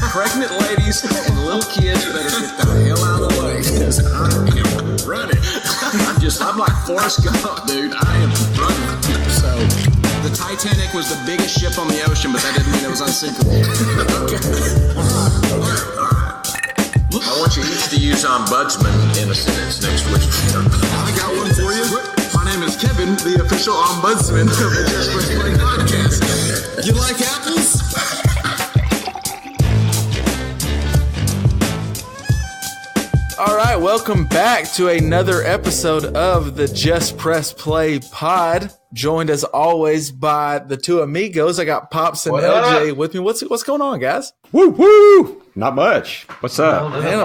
Pregnant ladies and little kids better get the hell out of the way because I am running. I'm like Forrest Gump, dude. I am running. So the Titanic was the biggest ship on the ocean, but that didn't mean it was unsinkable. Okay. All right. I want you each to use ombudsman in a sentence next week. I got one for you. My name is Kevin, the official ombudsman of the Just Press Play podcast. You like apples? All right, welcome back to another episode of the Just Press Play pod. Joined as always by the two amigos. I got Pops and LJ with me. What's going on, guys? Woo woo! Not much. What's up? Man,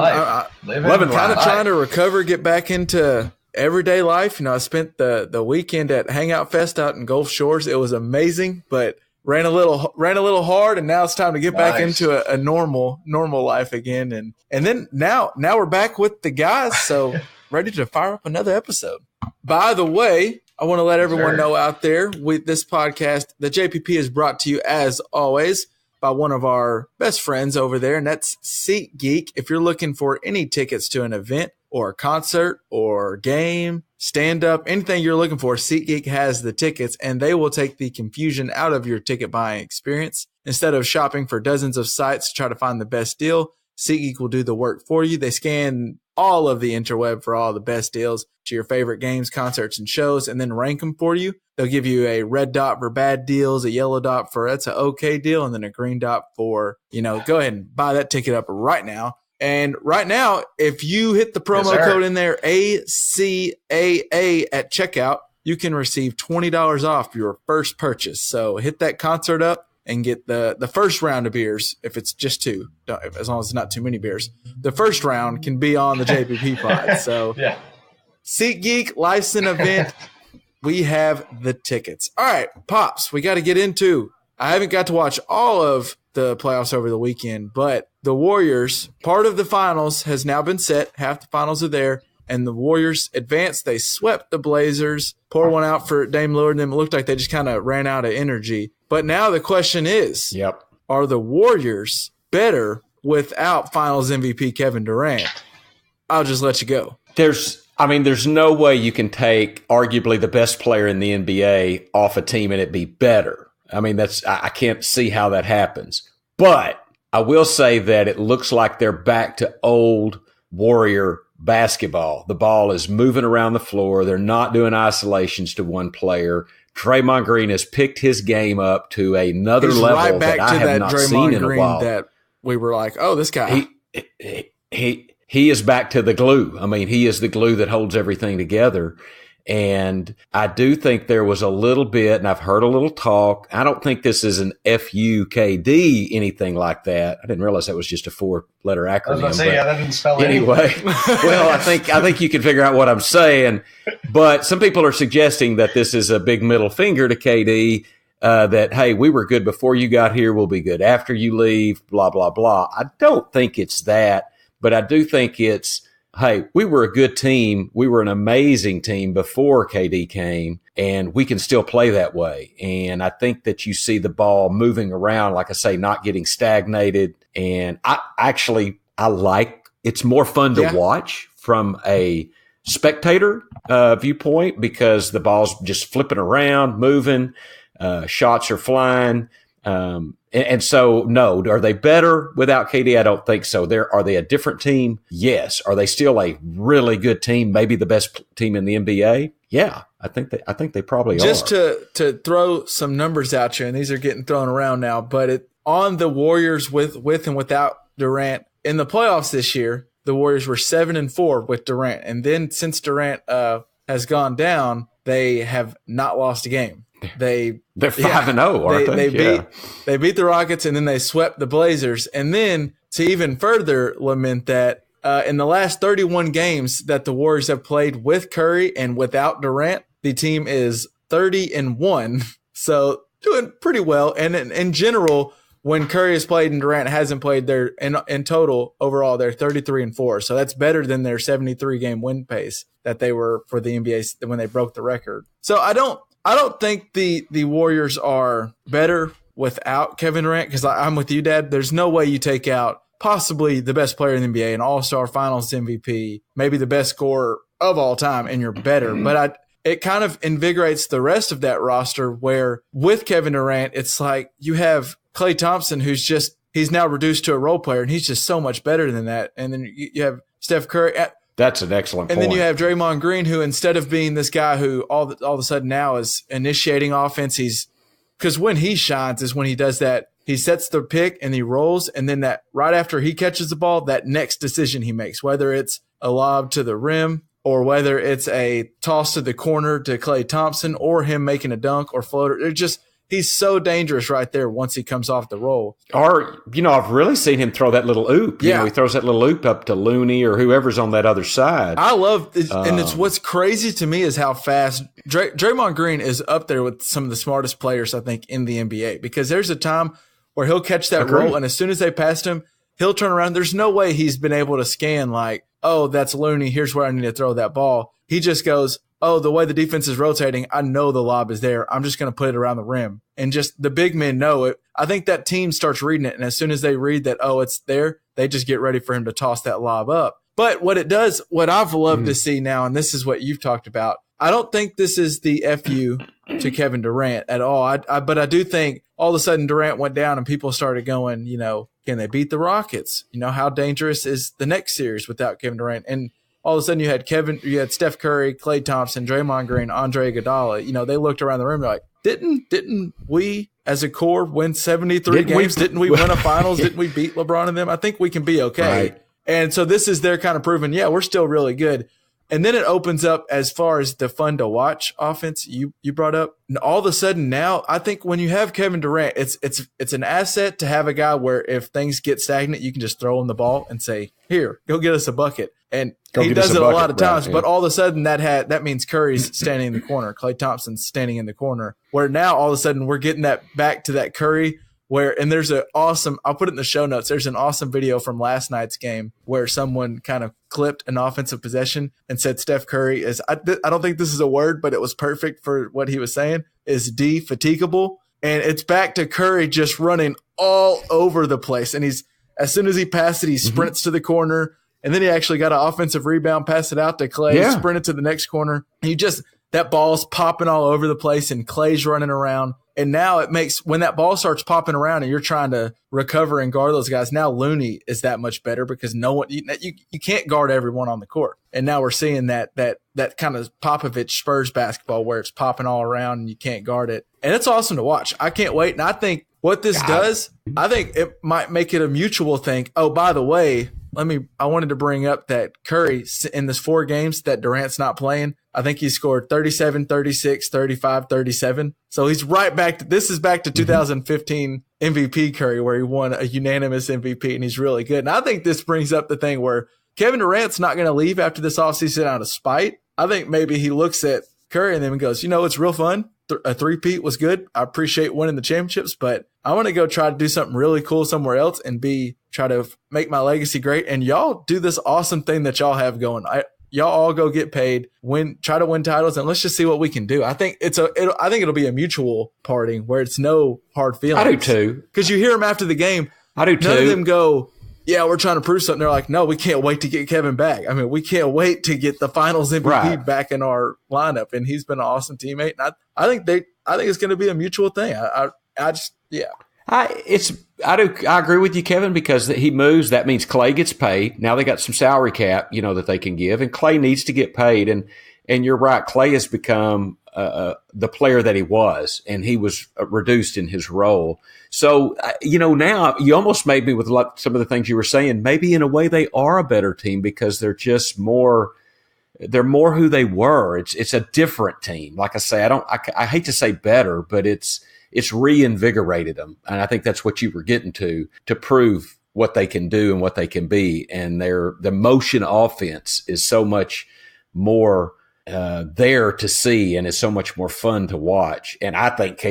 I'm kind of trying to recover, get back into everyday life. You know, I spent the weekend at Hangout Fest out in Gulf Shores. It was amazing, but ran a little hard, and now it's time to get back into a normal life again. And then now we're back with the guys, so ready to fire up another episode. By the way, I want to let everyone know out there with this podcast, the JPP is brought to you as always by one of our best friends over there, and that's SeatGeek. If you're looking for any tickets to an event or a concert or game, stand-up, anything you're looking for, SeatGeek has the tickets, and they will take the confusion out of your ticket buying experience. Instead of shopping for dozens of sites to try to find the best deal, SeatGeek will do the work for you. They scan all of the interweb for all the best deals to your favorite games, concerts, and shows, and then rank them for you. They'll give you a red dot for bad deals, a yellow dot for that's an okay deal, and then a green dot for, go ahead and buy that ticket up right now. And right now, if you hit the promo code in there, ACAA at checkout, you can receive $20 off your first purchase. So hit that concert up and get the first round of beers. If it's just two, as long as it's not too many beers, the first round can be on the JPP pod. So yeah. SeatGeek License event, we have the tickets. All right, Pops, we got to get into. I haven't got to watch all of the playoffs over the weekend, but the Warriors, part of the finals has now been set. Half the finals are there, and the Warriors advanced. They swept the Blazers, pour one out for Dame Lillard, and then it looked like they just kind of ran out of energy. But now the question is, are the Warriors better without finals MVP Kevin Durant? I'll just let you go. There's no way you can take arguably the best player in the NBA off a team and it be better. I can't see how that happens. But I will say that it looks like they're back to old Warrior basketball. The ball is moving around the floor. They're not doing isolations to one player. Draymond Green has picked his game up to another level that I have not seen in a while. That we were like, oh, this guy. He is back to the glue. He is the glue that holds everything together. And I do think there was a little bit, and I've heard a little talk. I don't think this is an FUKD, anything like that. I didn't realize that was just a 4-letter acronym. I was going to say, that didn't spell anyway. Well, I think you can figure out what I'm saying. But some people are suggesting that this is a big middle finger to KD, that, hey, we were good before you got here. We'll be good after you leave, blah, blah, blah. I don't think it's that, but I do think it's, hey, we were a good team. We were an amazing team before KD came, and we can still play that way. And I think that you see the ball moving around, like I say, not getting stagnated. And I like it's more fun to watch from a spectator viewpoint because the ball's just flipping around, moving, shots are flying. And so, no, are they better without KD? I don't think so. Are they a different team? Yes. Are they still a really good team? Maybe the best team in the NBA? Yeah, I think they probably Just are. to throw some numbers out here, and these are getting thrown around now, but on the Warriors with and without Durant in the playoffs this year, the Warriors were 7-4 with Durant, and then since Durant has gone down, they have not lost a game. They're 5-0, aren't they? They beat the Rockets, and then they swept the Blazers. And then to even further lament that, in the last 31 games that the Warriors have played with Curry and without Durant, the team is 30-1. So doing pretty well. And in general, when Curry has played and Durant hasn't played, they're in total overall, they're 33-4. So that's better than their 73-game win pace that they were for the NBA when they broke the record. So I don't think the Warriors are better without Kevin Durant, because I'm with you, Dad. There's no way you take out possibly the best player in the NBA, an all-star finals MVP, maybe the best scorer of all time, and you're better. But it kind of invigorates the rest of that roster where with Kevin Durant, it's like you have Klay Thompson, he's now reduced to a role player, and he's just so much better than that. And then you have Steph Curry. That's an excellent point. And then you have Draymond Green, who instead of being this guy who all of a sudden now is initiating offense, because when he shines is when he does that. He sets the pick and he rolls, and then that right after he catches the ball, that next decision he makes, whether it's a lob to the rim or whether it's a toss to the corner to Klay Thompson or him making a dunk or floater. He's so dangerous right there once he comes off the roll. Or, I've really seen him throw that little oop. He throws that little oop up to Looney or whoever's on that other side. I love it. And it's what's crazy to me is how fast Draymond Green is up there with some of the smartest players, I think, in the NBA, because there's a time where he'll catch that roll, and as soon as they passed him, he'll turn around. There's no way he's been able to scan like, oh, that's Looney. Here's where I need to throw that ball. He just goes, oh, the way the defense is rotating, I know the lob is there. I'm just going to put it around the rim. And just the big men know it. I think that team starts reading it, and as soon as they read that, oh, it's there, they just get ready for him to toss that lob up. But what it does, what I've loved to see now, and this is what you've talked about, I don't think this is the FU to Kevin Durant at all. But I do think all of a sudden Durant went down and people started going, can they beat the Rockets? How dangerous is the next series without Kevin Durant? And all of a sudden you had Steph Curry, Klay Thompson, Draymond Green, Andre Iguodala. They looked around the room, they're like, didn't we as a core win 73 games? Didn't we win a finals? Didn't we beat LeBron and them? I think we can be okay. Right. And so this is their kind of proving, we're still really good. And then it opens up as far as the fun to watch offense you brought up. And all of a sudden now, I think when you have Kevin Durant, it's an asset to have a guy where if things get stagnant, you can just throw him the ball and say, here, go get us a bucket. And he does it a lot of times, but all of a sudden that means Curry's standing in the corner. Klay Thompson's standing in the corner, where now all of a sudden we're getting that back to that Curry and there's I'll put it in the show notes. There's an awesome video from last night's game where someone kind of clipped an offensive possession and said Steph Curry is, I don't think this is a word, but it was perfect for what he was saying, is defatigable. And it's back to Curry just running all over the place. And as soon as he passed it, he sprints to the corner. And then he actually got an offensive rebound, pass it out to Klay, sprinted to the next corner. That ball's popping all over the place and Klay's running around. And now it makes, when that ball starts popping around and you're trying to recover and guard those guys, now Looney is that much better because no one, you can't guard everyone on the court. And now we're seeing that kind of Popovich Spurs basketball where it's popping all around and you can't guard it. And it's awesome to watch. I can't wait. And I think what this does, I think it might make it a mutual thing. Oh, by the way, I wanted to bring up that Curry in this 4 games that Durant's not playing, I think he scored 37, 36, 35, 37. So he's right back this is back to 2015 MVP Curry where he won a unanimous MVP and he's really good. And I think this brings up the thing where Kevin Durant's not going to leave after this offseason out of spite. I think maybe he looks at Curry and then goes, it's real fun. A three-peat was good. I appreciate winning the championships, but I want to go try to do something really cool somewhere else and try to make my legacy great. And y'all do this awesome thing that y'all have going. Y'all all go get paid, try to win titles, and let's just see what we can do. I think I think it'll be a mutual parting where it's no hard feelings. I do too. Because you hear them after the game. I do too. None of them go, we're trying to prove something. They're like, no, we can't wait to get Kevin back. I mean, we can't wait to get the Finals MVP back in our lineup, and he's been an awesome teammate. And I think it's going to be a mutual thing. I agree with you, Kevin, because he moves. That means Klay gets paid. Now they got some salary cap, that they can give, and Klay needs to get paid. And you're right, Klay has become the player that he was, and he was reduced in his role. So now you almost made me with some of the things you were saying. Maybe in a way they are a better team because they're just more. They're more who they were. It's a different team. Like I say, I hate to say better, but it's reinvigorated them. And I think that's what you were getting to prove what they can do and what they can be. And the motion offense is so much more there to see, and it's so much more fun to watch. And I think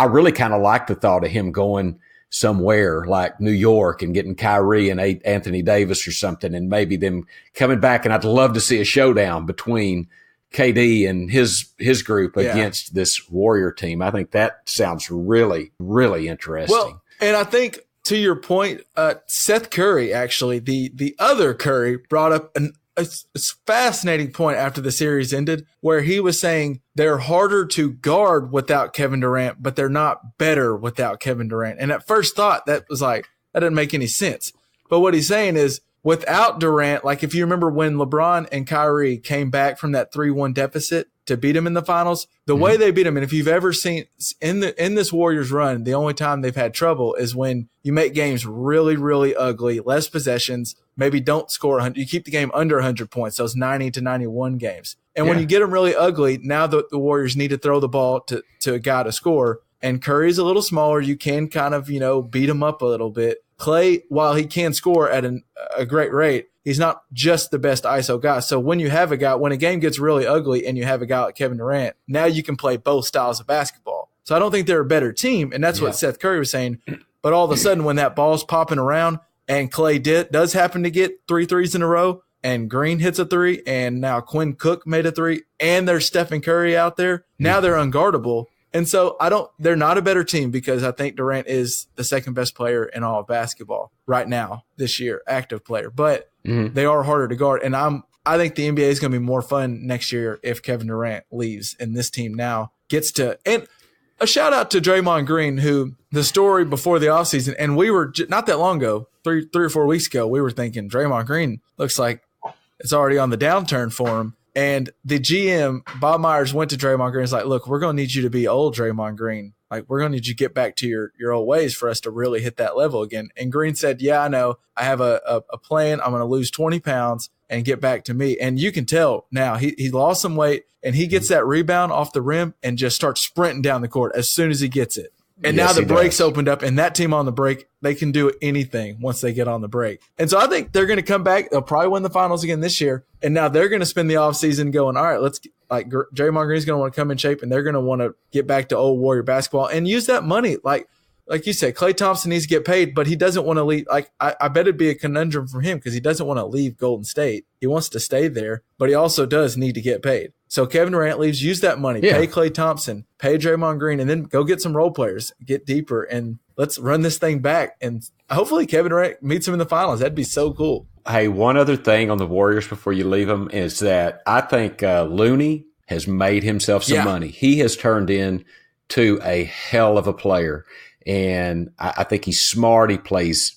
I really kind of like the thought of him going somewhere like New York and getting Kyrie and Anthony Davis or something, and maybe them coming back. And I'd love to see a showdown between KD and his group against this Warrior team. I think that sounds really, really interesting. Well, and I think to your point, Seth Curry, actually, the other Curry, brought up a fascinating point after the series ended, where he was saying they're harder to guard without Kevin Durant, but they're not better without Kevin Durant. And at first thought, that was like, that didn't make any sense. But what he's saying is, without Durant, like if you remember when LeBron and Kyrie came back from that 3-1 deficit to beat him in the finals, the way they beat him, and if you've ever seen in this Warriors run, the only time they've had trouble is when you make games really, really ugly, less possessions, maybe don't score 100. You keep the game under 100 points, those 90 to 91 games. And when you get them really ugly, now the Warriors need to throw the ball to a guy to score. And Curry's a little smaller. You can kind of, beat him up a little bit. Clay, while he can score at a great rate, he's not just the best ISO guy. So when you have when a game gets really ugly and you have a guy like Kevin Durant, now you can play both styles of basketball. So I don't think they're a better team, and that's what Seth Curry was saying. But all of a sudden, when that ball's popping around and Clay does happen to get 3 threes in a row, and Green hits a 3, and now Quinn Cook made a 3, and there's Stephen Curry out there, now they're unguardable. And so they're not a better team because I think Durant is the second best player in all of basketball right now this year, active player, but they are harder to guard. And I think the NBA is going to be more fun next year if Kevin Durant leaves and this team now gets to, and a shout out to Draymond Green, who the story before the offseason, and we were not that long ago, three or 4 weeks ago, we were thinking Draymond Green looks like it's already on the downturn for him. And the GM, Bob Myers, went to Draymond Green and was like, look, we're going to need you to be old Draymond Green. Like, we're going to need you to get back to your old ways for us to really hit that level again. And Green said, yeah, I know. I have a plan. I'm going to lose 20 pounds and get back to me. And you can tell now he lost some weight, and he gets that rebound off the rim and just starts sprinting down the court as soon as he gets it. And now the break's opened up, and that team on the break, they can do anything once they get on the break. And so I think they're going to come back. They'll probably win the finals again this year. And now they're going to spend the offseason going, all right, Draymond Green's going to want to come in shape, and they're going to want to get back to old Warrior basketball and use that money. Like you said, Klay Thompson needs to get paid, but he doesn't want to leave. Like, I bet it'd be a conundrum for him because he doesn't want to leave Golden State. He wants to stay there, but he also does need to get paid. So Kevin Durant leaves, use that money, pay Klay Thompson, pay Draymond Green, and then go get some role players, get deeper, and let's run this thing back. And hopefully Kevin Durant meets him in the finals. That'd be so cool. Hey, one other thing on the Warriors before you leave them is that I think Looney has made himself some money. He has turned into a hell of a player, and I think he's smart. He plays.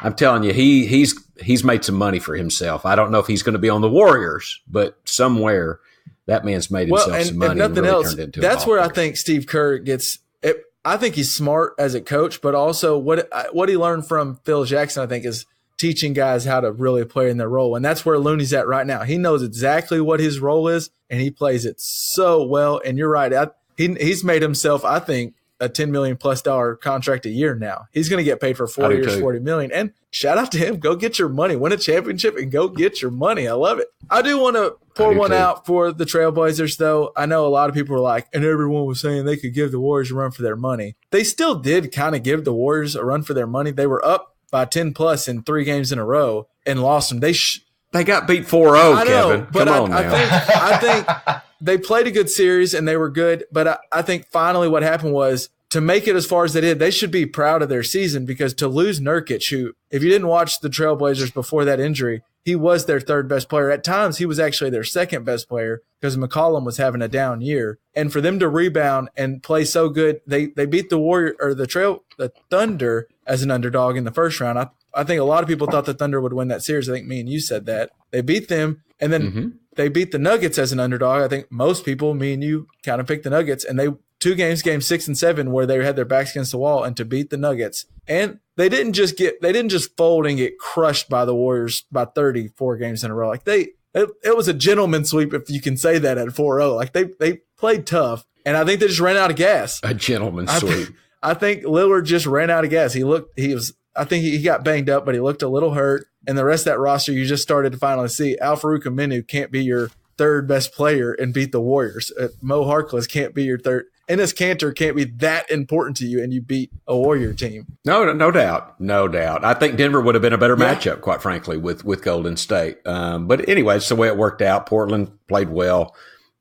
I'm telling you, he's made some money for himself. I don't know if he's going to be on the Warriors, but somewhere that man's made himself some money. And nothing really else. That's where I think Steve Kerr gets it. I think he's smart as a coach, but also what he learned from Phil Jackson, I think, is teaching guys how to really play in their role. And that's where Looney's at right now. He knows exactly what his role is, and he plays it so well. And you're right. He's made himself, I think, a $10 million plus contract a year now. He's going to get paid for 4 years, $40 million. And shout out to him. Go get your money. Win a championship and go get your money. I love it. I do want to pour one out for the Trailblazers, though. I know a lot of people were like, and everyone was saying they could give the Warriors a run for their money. They still did kind of give the Warriors a run for their money. They were up by 10 plus in 3 games in a row and lost them. They got beat 4-0, Kevin. But Come on now. I think they played a good series and they were good. But I think finally what happened was, to make it as far as they did, they should be proud of their season, because to lose Nurkic, who, if you didn't watch the Trailblazers before that injury, he was their 3rd best player. At times, he was actually their 2nd best player because McCollum was having a down year. And for them to rebound and play so good, they beat the Thunder as an underdog in the first round. I think a lot of people thought the Thunder would win that series. I think me and you said that. They beat them, and then they beat the Nuggets as an underdog. I think most people, me and you, kind of picked the Nuggets, and they 2 games, game 6 and 7, where they had their backs against the wall, and to beat the Nuggets. And they didn't just fold and get crushed by the Warriors by 34 games in a row. Like it was a gentleman's sweep, if you can say that, at 4-0. Like they played tough, and I think they just ran out of gas. A gentleman's sweep. I think Lillard just ran out of gas. I think he got banged up, but he looked a little hurt. And the rest of that roster, you just started to finally see Al-Farouq Aminu can't be your 3rd best player and beat the Warriors. Mo Harkless can't be your 3rd. Enes Kanter can't be that important to you, and you beat a Warrior team. No doubt. I think Denver would have been a better matchup, quite frankly, with Golden State. But anyway, it's the way it worked out. Portland played well.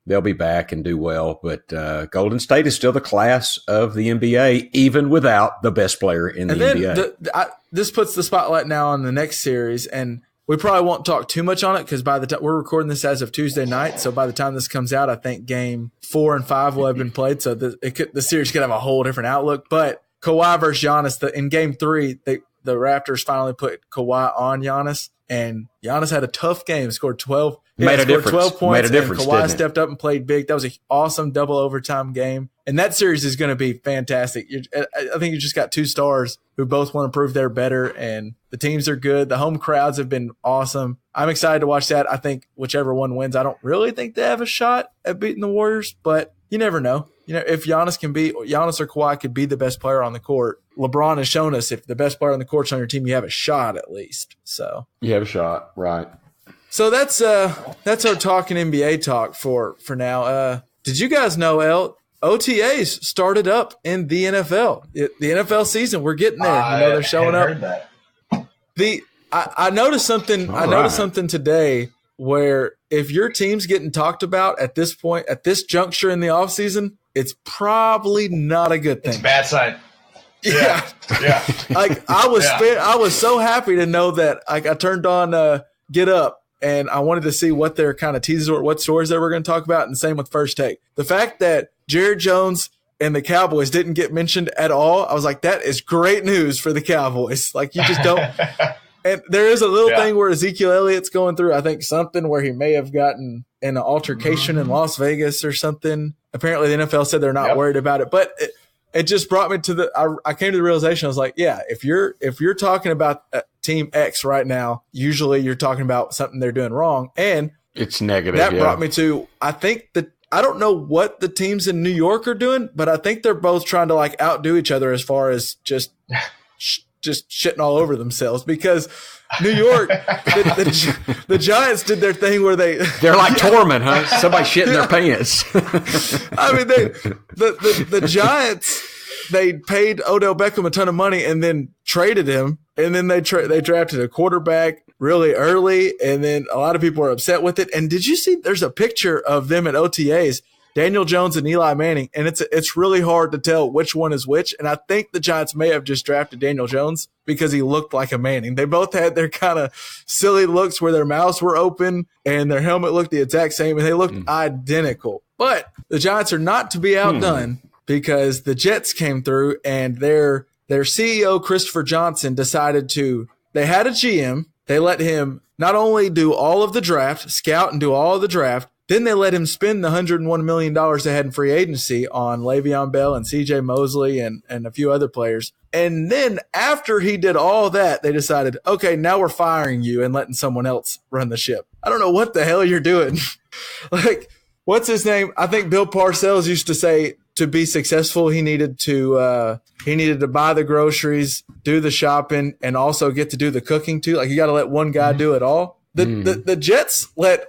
They'll be back and do well. But Golden State is still the class of the NBA, even without the best player in the NBA. This puts the spotlight now on the next series, and we probably won't talk too much on it because by the time we're recording this as of Tuesday night, so by the time this comes out, I think game 4 and 5 will have been played. So the series could have a whole different outlook. But Kawhi versus Giannis, in game 3, the Raptors finally put Kawhi on Giannis, and Giannis had a tough game. Scored 12. Made a difference. 12 points. Made a difference. And Kawhi stepped up and played big. That was an awesome double overtime game. And that series is going to be fantastic. I think you just got 2 stars who both want to prove they're better, and the teams are good. The home crowds have been awesome. I'm excited to watch that. I think whichever one wins, I don't really think they have a shot at beating the Warriors, but you never know. If Giannis or Kawhi could be the best player on the court, LeBron has shown us if the best player on the court's on your team, you have a shot at least. So you have a shot, right? So that's our talking NBA talk for now. Did you guys know, OTAs started up in the NFL? The NFL season, we're getting there. They're showing up. Heard that. I noticed something. I noticed something today where if your team's getting talked about at this point, at this juncture in the offseason, it's probably not a good thing. It's a bad sign. Yeah. Like I was so happy to know that. Like I turned on Get Up. And I wanted to see what their kind of teasers were, what stories they were going to talk about, and same with First Take. The fact that Jared Jones and the Cowboys didn't get mentioned at all, I was like, that is great news for the Cowboys. Like, you just don't – and there is a little thing where Ezekiel Elliott's going through, I think, something where he may have gotten in an altercation in Las Vegas or something. Apparently, the NFL said they're not worried about it. But it just brought me to I came to the realization, I was like, yeah, if you're talking about Team X right now, usually you're talking about something they're doing wrong. And it's negative. That brought me to, I think that I don't know what the teams in New York are doing, but I think they're both trying to like outdo each other as far as just shitting all over themselves, because New York, the Giants did their thing where they're like Torment, huh? Somebody shitting their pants. I mean, the Giants, they paid Odell Beckham a ton of money and then traded him, and then they drafted a quarterback really early, and then a lot of people are upset with it. And did you see? There's a picture of them at OTAs, Daniel Jones and Eli Manning, and it's really hard to tell which one is which. And I think the Giants may have just drafted Daniel Jones because he looked like a Manning. They both had their kind of silly looks where their mouths were open and their helmet looked the exact same, and they looked identical. But the Giants are not to be outdone because the Jets came through, and their CEO, Christopher Johnson, decided they had a GM. They let him not only do all of the draft, scout and do all of the draft, then they let him spend the $101 million they had in free agency on Le'Veon Bell and C.J. Mosley and a few other players. And then after he did all that, they decided, okay, now we're firing you and letting someone else run the ship. I don't know what the hell you're doing. Like, what's his name? I think Bill Parcells used to say to be successful, he needed to buy the groceries, do the shopping, and also get to do the cooking too. Like, you got to let one guy do it all. The Jets let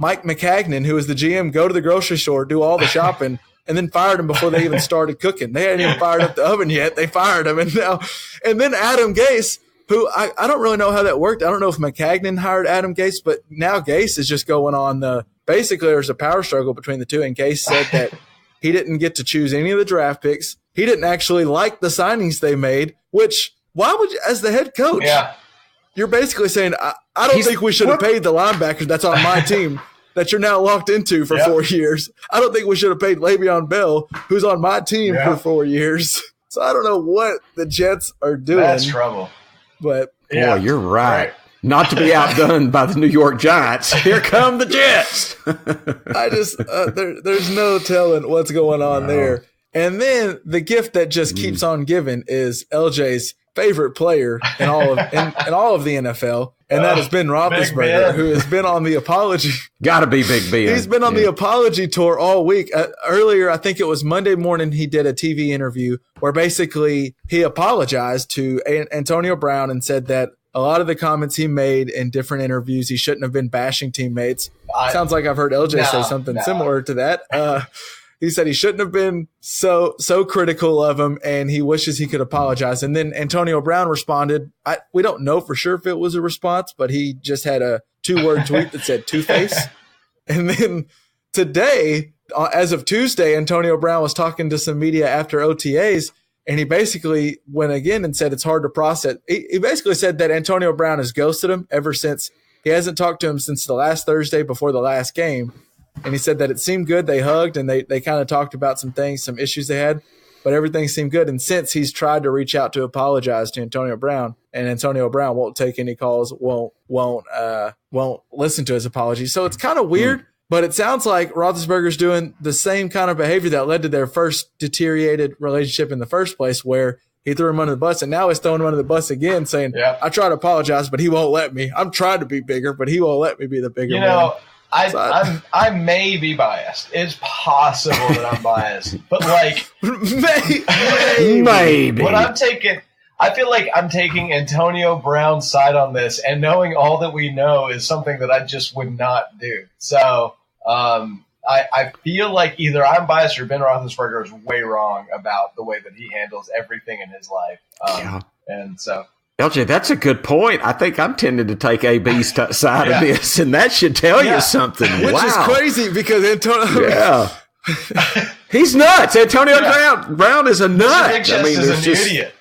Mike McCagnon, who was the GM, go to the grocery store, do all the shopping, and then fired him before they even started cooking. They hadn't even fired up the oven yet. They fired him. And then Adam Gase, who I don't really know how that worked. I don't know if McCagnon hired Adam Gase, but now Gase is just going on basically there's a power struggle between the two. And Gase said that he didn't get to choose any of the draft picks. He didn't actually like the signings they made, which why would you, as the head coach? Yeah. You're basically saying, I don't think we should have paid the linebacker that's on my team that you're now locked into for 4 years. I don't think we should have paid Le'Veon Bell, who's on my team for 4 years. So I don't know what the Jets are doing. That's trouble. But boy, you're right. Not to be outdone by the New York Giants. Here come the Jets. I just there's no telling what's going on there. And then the gift that just keeps on giving is LJ's favorite player in all of the NFL, and that has Ben Roethlisberger, who has been on the apology. Got to be Big Ben. He's been on the apology tour all week. Earlier, I think it was Monday morning, he did a TV interview where basically he apologized to Antonio Brown and said that a lot of the comments he made in different interviews, he shouldn't have been bashing teammates. Sounds like I've heard LJ say something similar to that. he said he shouldn't have been so critical of him, and he wishes he could apologize. And then Antonio Brown responded. We don't know for sure if it was a response, but he just had a 2-word tweet that said Two-Face. And then today, as of Tuesday, Antonio Brown was talking to some media after OTAs, and he basically went again and said it's hard to process. He basically said that Antonio Brown has ghosted him ever since. He hasn't talked to him since the last Thursday before the last game. And he said that it seemed good. They hugged and they kind of talked about some things, some issues they had, but everything seemed good. And since he's tried to reach out to apologize to Antonio Brown, and Antonio Brown won't take any calls, won't listen to his apology. So it's kind of weird. But it sounds like Roethlisberger's doing the same kind of behavior that led to their first deteriorated relationship in the first place, where he threw him under the bus, and now he's throwing him under the bus again, saying, I try to apologize, but he won't let me. I'm trying to be bigger, but he won't let me be the bigger man. I may be biased. It's possible that I'm biased. But, like, maybe. What I feel like I'm taking Antonio Brown's side on this, and knowing all that we know is something that I just would not do. So I feel like either I'm biased or Ben Roethlisberger is way wrong about the way that he handles everything in his life. And so, LJ, that's a good point. I think I'm tending to take AB's side of this, and that should tell you something. Which is crazy because Antonio. He's nuts. Antonio Brown is a nut. Is an idiot.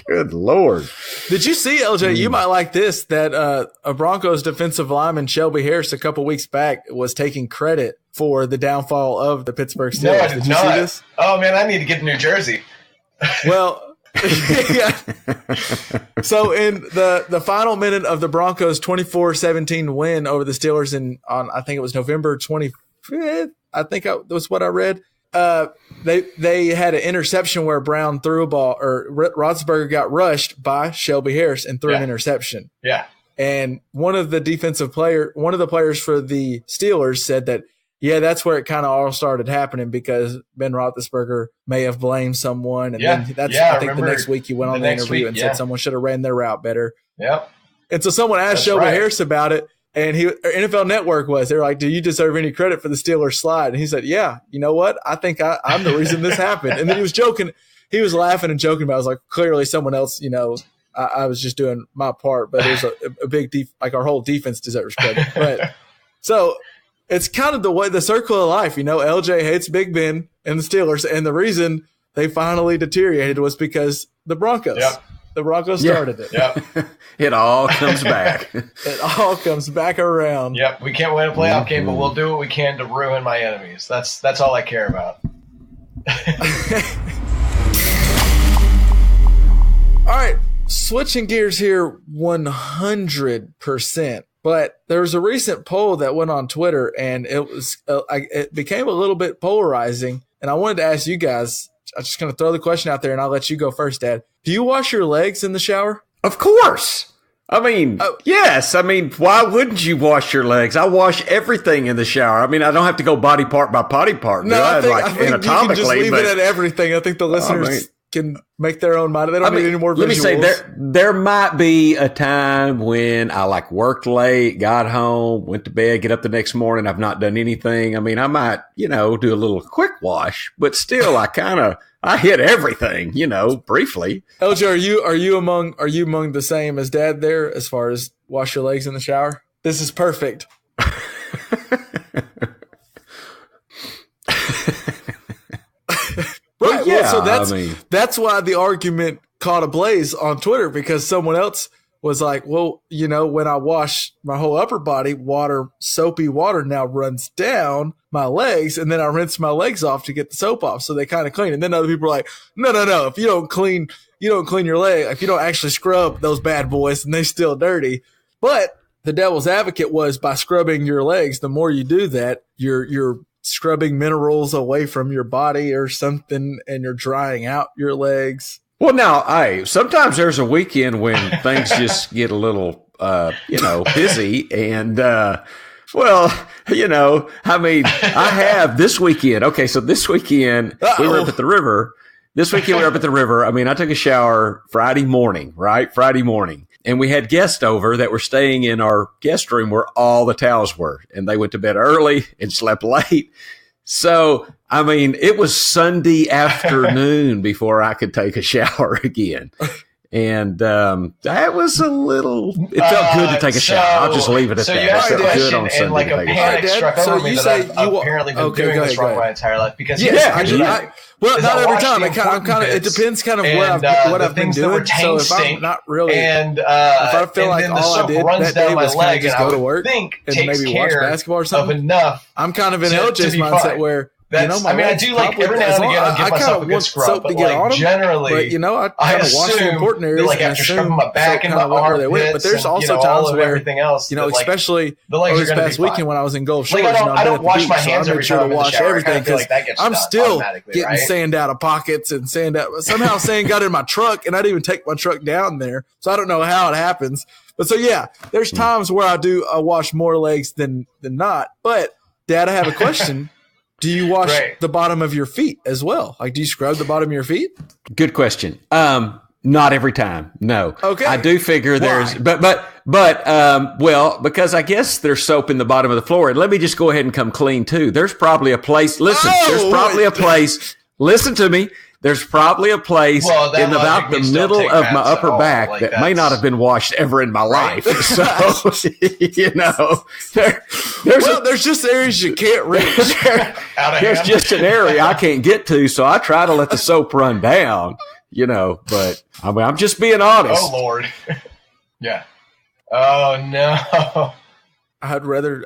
Good Lord. Did you see, LJ, you might like this, that a Broncos defensive lineman, Shelby Harris, a couple weeks back was taking credit for the downfall of the Pittsburgh Steelers. No, I did Did you not. see this? Oh, man, I need to get to New Jersey. Well, so in the final minute of the Broncos' 24-17 win over the Steelers on I think it was November 25th, I think that was what I read. They had an interception where Brown threw a ball, or Roethlisberger got rushed by Shelby Harris and threw an interception. Yeah. And one of the players for the Steelers said that, that's where it kind of all started happening, because Ben Roethlisberger may have blamed someone. And then I think the next week he went on the interview and said someone should have ran their route better. Yep. And so someone asked Shelby Harris about it, and NFL Network they were like, do you deserve any credit for the Steelers slide? And he said, yeah, you know what? I think I'm the reason this happened. And then he was joking. He was laughing and joking about it. I was like, clearly someone else, I was just doing my part, but it was a big our whole defense deserves credit. But so it's kind of the circle of life, LJ hates Big Ben and the Steelers, and the reason they finally deteriorated was because the Broncos. Yep. The Broncos started it. Yep. It all comes back. It all comes back around. Yep. We can't win a playoff game, but we'll do what we can to ruin my enemies. That's all I care about. All right. Switching gears here 100%. But there was a recent poll that went on Twitter, and it became a little bit polarizing. And I wanted to ask you guys, I'm just going to throw the question out there, and I'll let you go first, Dad. Do you wash your legs in the shower? Of course. Yes. Why wouldn't you wash your legs? I wash everything in the shower. I don't have to go body part by body part. No, I think you can just leave it at everything. I think the listeners can make their own mind. They don't need any more visuals. Let me say, there might be a time when I worked late, got home, went to bed, get up the next morning. I've not done anything. I might, do a little quick wash, but still I hit everything, briefly. LJ, are you among the same as Dad there as far as wash your legs in the shower? This is perfect. Right. Yeah, so that's why the argument caught ablaze on Twitter, because someone else was like, well, when I wash my whole upper body, soapy water now runs down my legs, and then I rinse my legs off to get the soap off, so they kind of clean. And then other people are like, no, if you don't clean your leg, if you don't actually scrub those bad boys, and they're still dirty. But the devil's advocate was, by scrubbing your legs, the more you do that, you're scrubbing minerals away from your body or something, and you're drying out your legs. Well, now, sometimes there's a weekend when things just get a little, busy, and, I have this weekend. Okay, so this weekend we were up at the river. I took a shower Friday morning, right? Friday morning. And we had guests over that were staying in our guest room where all the towels were. And they went to bed early and slept late. So, I mean, it was Sunday afternoon before I could take a shower again. And that was a little. It felt good to take a shower. I'll just leave it at that. So you asked a question, on Sunday and like a panic struck over me that I've apparently been doing this wrong my entire life. Because well, not every time. It depends kind of what I've been doing. So if I'm not really, if I feel like all I did that day was kind of just go to work and maybe watch basketball or something, I'm kind of in LJ's mindset where. I do like every now and again I'll give myself a good scrub, but like generally, I kind of wash the important areas. Like after scrubbing my back and my armpits, but there's also times where everything else, especially this past weekend when I was in Gulf Shores, I don't wash my hands every time I wash everything because I'm still getting sand out of pockets and sand out. Somehow sand got in my truck, and I didn't even take my truck down there, so I don't know how it happens. But so there's times where I wash more legs than not. But Dad, I have a question. Do you wash the bottom of your feet as well? Like, do you scrub the bottom of your feet? Good question. Not every time. No. Okay. I do figure there's, well, because I guess there's soap in the bottom of the floor. And let me just go ahead and come clean too. There's probably a place. Listen, there's probably a place. Listen to me. There's probably a place in about the middle of my upper back that may not have been washed ever in my life. So, there's just areas you can't reach. There's just an area I can't get to, so I try to let the soap run down, but I mean, I'm just being honest. Oh, Lord. Yeah. Oh, no. I'd rather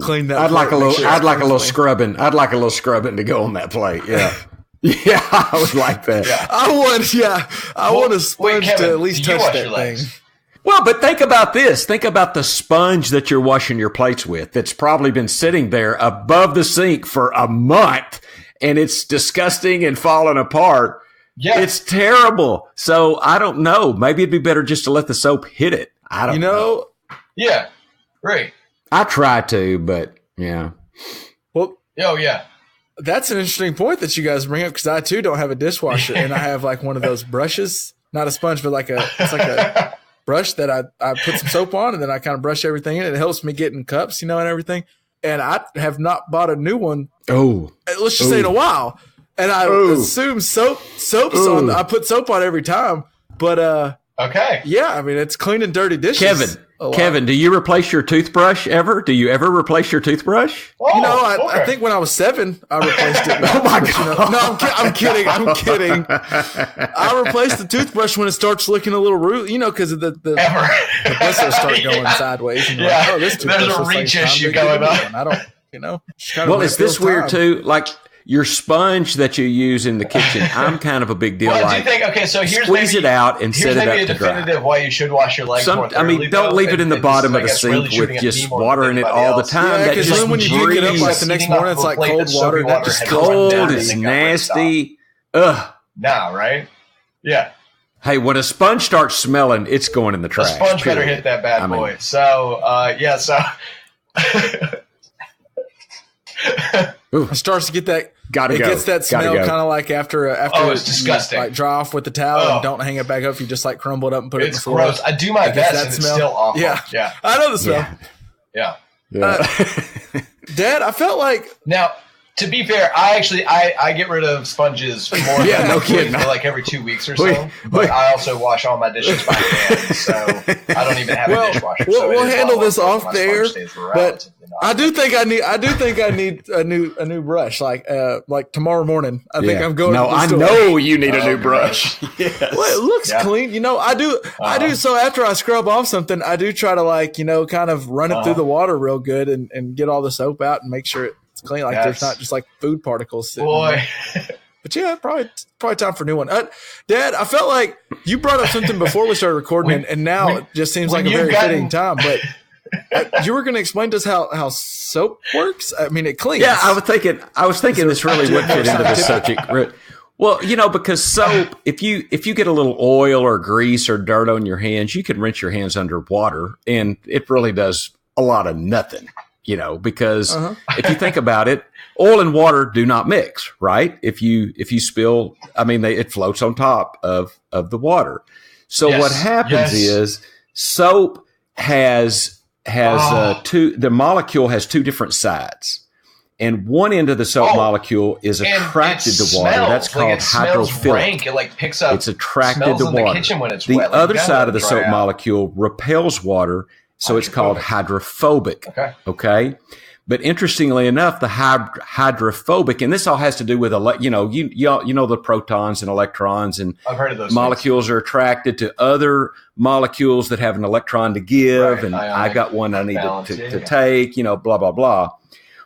clean that. I'd like a little scrubbing. I'd like a little scrubbing to go on that plate. Yeah. Yeah, I would like that. Yeah. I want a sponge to at least touch that thing. Well, but think about this. Think about the sponge that you're washing your plates with that's probably been sitting there above the sink for a month, and it's disgusting and falling apart. Yeah. It's terrible. So I don't know. Maybe it'd be better just to let the soap hit it. I don't know. Yeah, right. I try to, but yeah. Well, yeah. That's an interesting point that you guys bring up because I too don't have a dishwasher and I have like one of those brushes, not a sponge, but it's like a brush that I put some soap on and then I kind of brush everything in. It helps me get in cups, and everything. And I have not bought a new one. Let's just say in a while. And I assume soap's on. I put soap on every time, but okay. Yeah, I mean it's clean and dirty dishes. Kevin, do you replace your toothbrush ever? Do you ever replace your toothbrush? I think when I was 7, I replaced it. Oh my God! No, I'm kidding. I replaced the toothbrush when it starts looking a little root, because the bristles start going sideways. And this there's a reach issue going on. I don't, Well, is this weird too? Like your sponge that you use in the kitchen, I'm kind of a big deal. Well, do you think? Okay, so here's squeeze it out and set it up to dry. Definitive why you should wash your legs more thoroughly. Don't leave it in the bottom of the sink with just water in it all the time. Yeah, because then when you pick it up like the next morning, it's like cold water. That just cold. It's nasty. Ugh. Now, right? Yeah. Hey, when a sponge starts smelling, it's going in the trash. The sponge better hit that bad boy. So, It starts to get that. Gets that smell kind of like after it's disgusting. Like dry off with the towel and don't hang it back up. You just like crumble it up and put it in the floor. It's gross. I do my best and it's still awful. Yeah. I know the smell. Yeah. Dad, I felt like now. To be fair, I get rid of sponges more than no kidding. For like every 2 weeks or so. But I also wash all my dishes by hand, so I don't even have a dishwasher. We'll handle this off there. But I do think I need a new brush. Like tomorrow morning, I think I'm going. No, I know you need a new brush. Yes. Well, it looks clean. I do. So after I scrub off something, I do try to kind of run it through the water real good and get all the soap out and make sure it's clean. Like there's not just like food particles sitting there. But yeah, probably time for a new one. Dad, I felt like you brought up something before we started recording, and now it just seems like a very fitting time. But you were going to explain to us how soap works. I mean, it cleans. Yeah, I was thinking this really would fit into the subject. Well, because soap, if you get a little oil or grease or dirt on your hands, you can rinse your hands under water, and it really does a lot of nothing. Because if you think about it, oil and water do not mix, right? If you spill, it floats on top of the water. So what happens is soap has the molecule has two different sides. And one end of the soap molecule is attracted to water. That's called hydrophilic. Rank. It like picks up. It's attracted to in water. The kitchen when it's the wet. other side of the soap molecule repels water, so it's called hydrophobic. Okay. But interestingly enough, the hydrophobic, and this all has to do with you know the protons and electrons, and I've heard of those molecules are attracted to other molecules that have an electron to give, and I got one I need to take. You know, blah blah blah.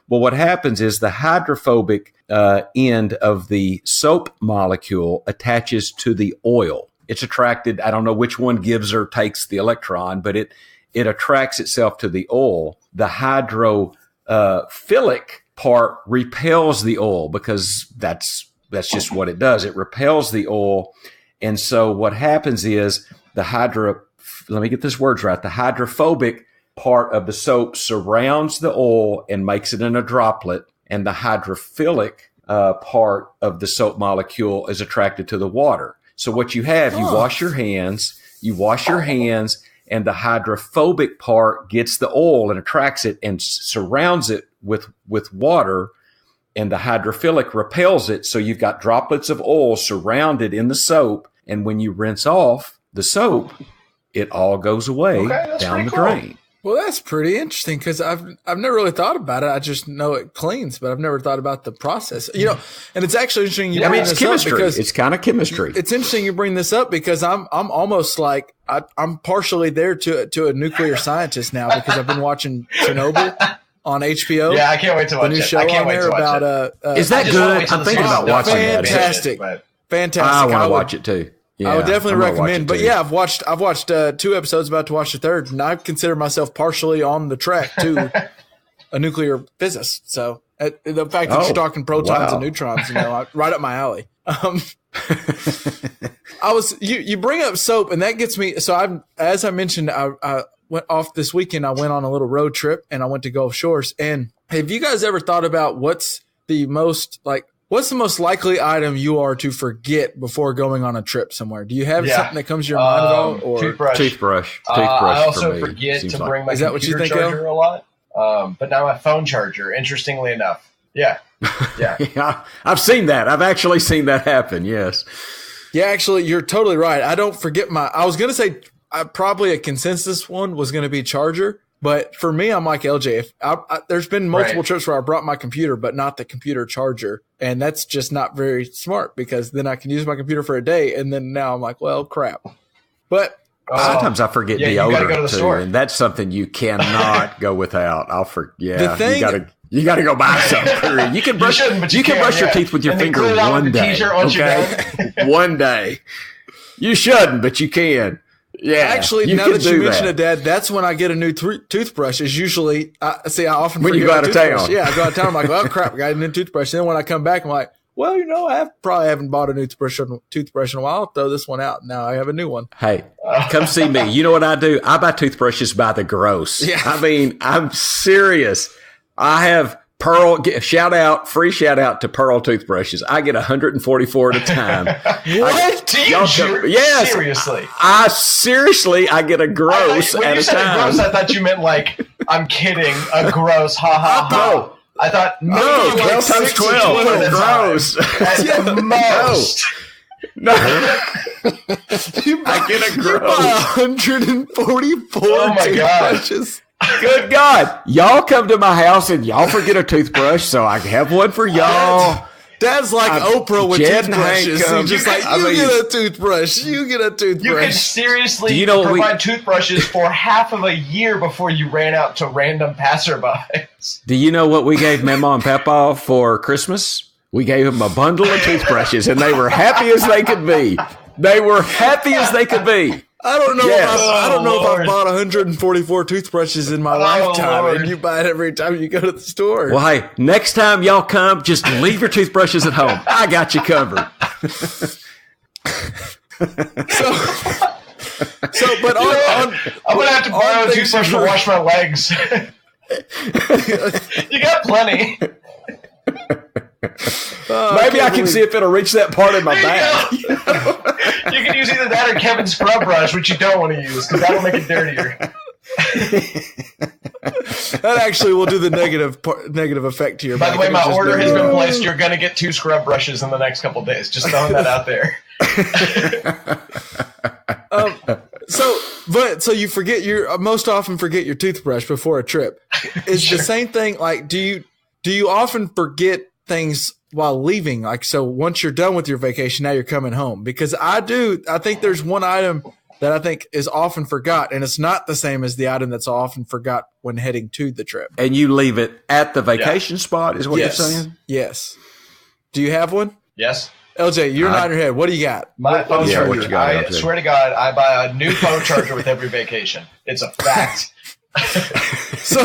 Well, what happens is the hydrophobic end of the soap molecule attaches to the oil. It's attracted. I don't know which one gives or takes the electron, but it attracts itself to the oil. The hydrophilic part repels the oil because that's just what it does. It repels the oil. And so what happens is let me get this words right. The hydrophobic part of the soap surrounds the oil and makes it in a droplet, and the hydrophilic part of the soap molecule is attracted to the water. So what you have, you wash your hands, and the hydrophobic part gets the oil and attracts it and surrounds it with water, and the hydrophilic repels it. So you've got droplets of oil surrounded in the soap, and when you rinse off the soap, it all goes away down the drain. Well, that's pretty interesting because I've never really thought about it. I just know it cleans, but I've never thought about the process. You know, and it's actually interesting. It's chemistry. Because it's kind of chemistry. It's interesting you bring this up because I'm almost like I'm partially there to a nuclear scientist now because I've been watching Chernobyl on HBO. Yeah, I can't wait to watch the new show on there about is that good? I'm thinking about watching that. Fantastic. I want to watch it too. Yeah, I would definitely recommend. But yeah, I've watched 2 episodes, about to watch the third, and I consider myself partially on the track to a nuclear physicist. So the fact that you're talking protons and neutrons, right up my alley. You bring up soap, and that gets me. So as I mentioned, I went off this weekend. I went on a little road trip, and I went to Gulf Shores. And have you guys ever thought about what's the most likely item you are to forget before going on a trip somewhere? Do you have something that comes to your mind at all? Or Toothbrush. I also forget to bring my computer charger a lot. But now my phone charger, interestingly enough. Yeah. Yeah. I've seen that. I've actually seen that happen. Yes. Yeah, actually, you're totally right. I don't forget I was going to say probably a consensus one was going to be charger. But for me, I'm like LJ. There's been multiple trips where I brought my computer, but not the computer charger. And that's just not very smart because then I can use my computer for a day. And then now I'm like, well, crap. But sometimes I forget deodorant too. And that's something you cannot go without. You got to go buy something. You can brush your teeth with your finger one day. Okay? One day. You shouldn't, but you can. Yeah, actually, now that you mention it, Dad, that's when I get a new toothbrush. Is usually I often when you go out of town. Yeah, I go out of town. I'm like, well, crap, I got a new toothbrush. And then when I come back, I'm like, well, I probably haven't bought a new toothbrush in a while. I'll throw this one out. Now I have a new one. Hey, come see me. You know what I do? I buy toothbrushes by the gross. Yeah. I mean, I'm serious. I have Pearl, free shout out to Pearl toothbrushes. I get 144 at a time. What? Yes. Seriously? I get a gross at a time. When you said a gross, I thought you meant like, I'm kidding, a gross, ha ha ha. No. I thought, 12 times 12. Gross. At the most. No. I get a gross. 144 toothbrushes. Good God. Y'all come to my house and y'all forget a toothbrush, so I have one for y'all. Dad's like Oprah with toothbrushes. He's just like, get a toothbrush. You get a toothbrush. You could seriously provide toothbrushes for half of a year before you ran out to random passerbys. Do you know what we gave Mama and Papa for Christmas? We gave them a bundle of toothbrushes, and they were happy as they could be. I don't know if I've bought 144 toothbrushes in my lifetime, Lord. and you buy it every time you go to the store. Well, hey, next time y'all come, just leave your toothbrushes at home. I got you covered. But I'm gonna have to borrow a toothbrush to wash my legs. You got plenty. Maybe I can see if it'll reach that part of my back. You can use either that or Kevin's scrub brush, which you don't want to use because that'll make it dirtier. That actually will do the negative effect to your By back. the way, my It'll just order go, has been placed. You're going to get 2 scrub brushes in the next couple of days. Just throwing that out there. So you forget most often forget your toothbrush before a trip. Is the same thing like do you often forget things while leaving? Like, so once you're done with your vacation, now you're coming home. Because I think there's one item that I think is often forgot, and it's not the same as the item that's often forgot when heading to the trip. And you leave it at the vacation spot, is what you're saying? Yes. Do you have one? Yes. LJ, you're nodding your head. What do you got? My phone charger. What you got, I LJ? swear to God, I buy a new phone charger with every vacation. It's a fact. So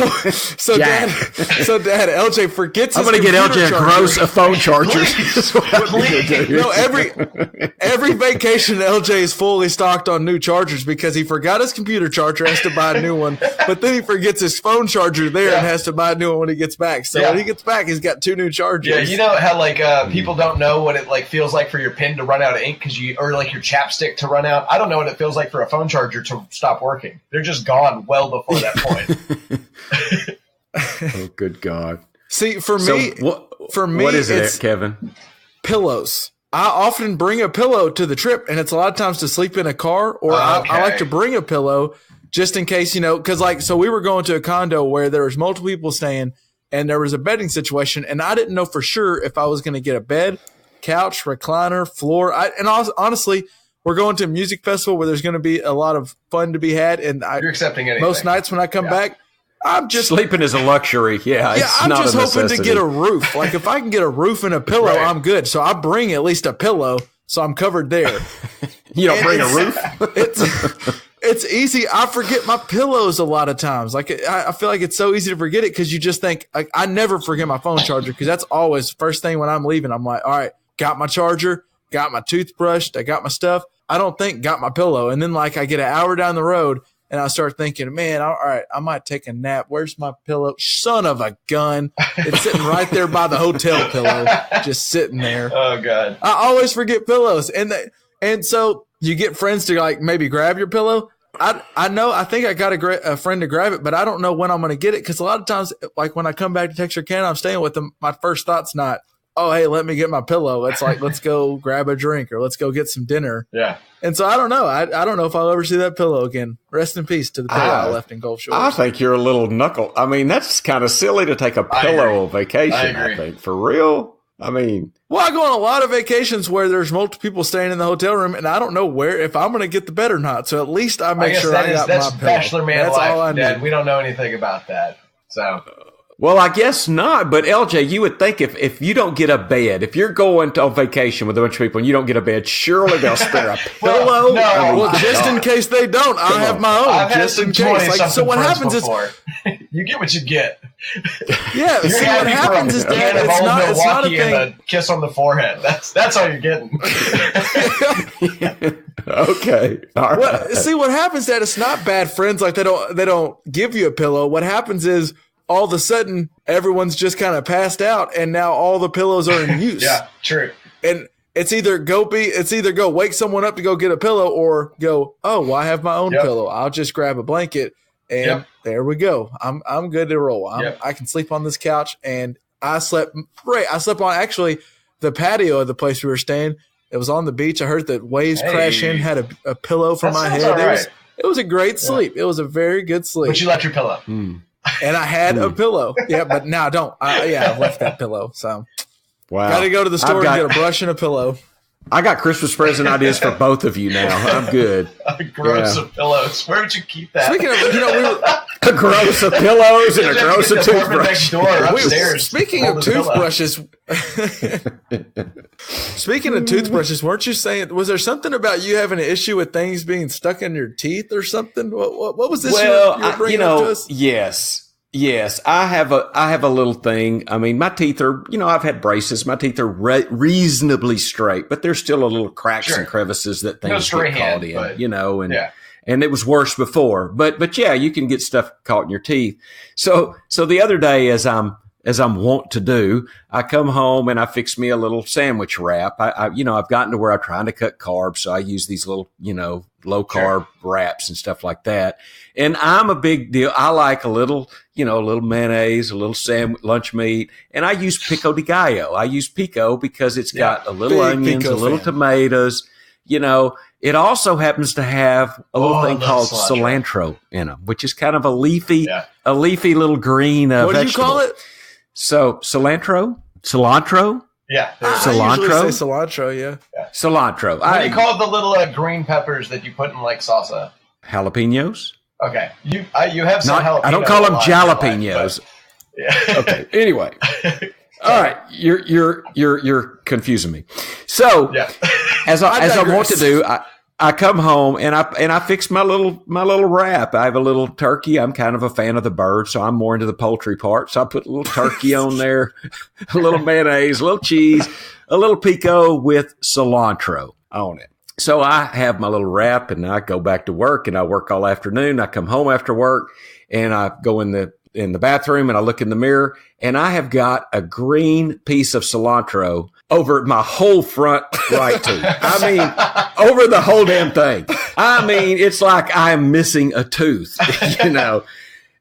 Dad, LJ forgets. I'm going to get LJ a phone charger. No, every vacation, LJ is fully stocked on new chargers because he forgot his computer charger, has to buy a new one, but then he forgets his phone charger there and has to buy a new one when he gets back. So when he gets back, he's got 2 new chargers. Yeah, you know how like people don't know what it like feels like for your pen to run out of ink or like your chapstick to run out. I don't know what it feels like for a phone charger to stop working. They're just gone well before that point. Oh, good God. See, for me, what is it, Kevin? Pillows. I often bring a pillow to the trip, and it's a lot of times to sleep in a car, or I like to bring a pillow just in case, because so we were going to a condo where there was multiple people staying, and there was a bedding situation, and I didn't know for sure if I was going to get a bed, couch, recliner, floor. Honestly, we're going to a music festival where there's going to be a lot of fun to be had, and you're accepting anything. Most nights when I come back, I'm just sleeping is a luxury. Yeah, I'm just hoping to get a roof. Like if I can get a roof and a pillow, I'm good. So I bring at least a pillow, so I'm covered there. You don't bring a roof? It's easy. I forget my pillows a lot of times. Like I feel like it's so easy to forget it because you just think like I never forget my phone charger because that's always first thing when I'm leaving. I'm like, all right, got my charger, got my toothbrush, I got my stuff. I don't think got my pillow, and then like I get an hour down the road. And I start thinking, man, all right, I might take a nap. Where's my pillow? Son of a gun. It's sitting right there by the hotel pillow, just sitting there. Oh, God. I always forget pillows. And so you get friends to like maybe grab your pillow. I think I got a friend to grab it, but I don't know when I'm going to get it because a lot of times, like when I come back to Texarkana, I'm staying with them. My first thought's not, oh, hey, let me get my pillow. It's like, let's go grab a drink or let's go get some dinner. Yeah. And so I don't know. I don't know if I'll ever see that pillow again. Rest in peace to the pillow I left in Gulf Shores. I think you're a little knuckle. I mean, that's kind of silly to take a pillow on vacation, I think. For real? I mean. Well, I go on a lot of vacations where there's multiple people staying in the hotel room, and I don't know if I'm going to get the bed or not. So at least I make sure I got my pillow. That's bachelor man life, all I need. Dad. We don't know anything about that. So. Well, I guess not. But LJ, you would think if you don't get a bed, if you're going on vacation with a bunch of people and you don't get a bed, surely they'll spare a pillow. Just in case they don't, I have my own. I've just in case. Like, so what happens before. You get what you get. Yeah. See what happens is that it's not a thing. And a kiss on the forehead. That's all you're getting. Okay. All right. See what happens that it's not bad friends. Like they don't give you a pillow. What happens is, all of a sudden, everyone's just kind of passed out, and now all the pillows are in use. Yeah, true. And it's either go wake someone up to go get a pillow, or go, oh, well, I have my own pillow. I'll just grab a blanket, and there we go. I'm good to roll. I can sleep on this couch, and I slept great. I slept on actually the patio of the place we were staying. It was on the beach. I heard the waves crash in. Had a pillow for my head. Right. It was a great sleep. It was a very good sleep. But you left your pillow. And I had a pillow. Yeah, but now I don't. I've left that pillow. So, got to go to the store and get a brush and a pillow. I got Christmas present ideas for both of you now. I'm good. A gross of pillows. Where would you keep that? Speaking of, a gross of pillows and a gross of toothbrushes. Speaking of toothbrushes, weren't you saying? Was there something about you having an issue with things being stuck in your teeth or something? What was this? Well, you were bringing up to us? Yes, I have a little thing. I mean, my teeth are, I've had braces. My teeth are reasonably straight, but there's still a little cracks and crevices that things get caught in, and it was worse before. But yeah, you can get stuff caught in your teeth. So the other day as I'm as I'm wont to do, I come home and I fix me a little sandwich wrap. I've gotten to where I'm trying to cut carbs. So I use these little, low carb wraps and stuff like that. And I'm a big deal. I like a little mayonnaise, a little lunch meat. And I use pico de gallo. I use pico because it's got a little onions, a little tomatoes. It also happens to have a little thing called cilantro in them, which is kind of a leafy little green vegetable. What do you call it? So cilantro. Yeah. I usually say cilantro, yeah. Cilantro. What do you call the little green peppers that you put in like salsa? Jalapenos? Okay. You have some jalapenos. I don't call them jalapenos. Yeah. Okay. Anyway. All right. You're confusing me. So as I want to do, I come home and I fix my little wrap. I have a little turkey. I'm kind of a fan of the bird, so I'm more into the poultry part. So I put a little turkey on there, a little mayonnaise, a little cheese, a little pico with cilantro on it. So I have my little wrap and I go back to work and I work all afternoon. I come home after work and I go in the bathroom and I look in the mirror and I have got a green piece of cilantro over my whole front right tooth. I mean, over the whole damn thing. I mean, it's like I'm missing a tooth,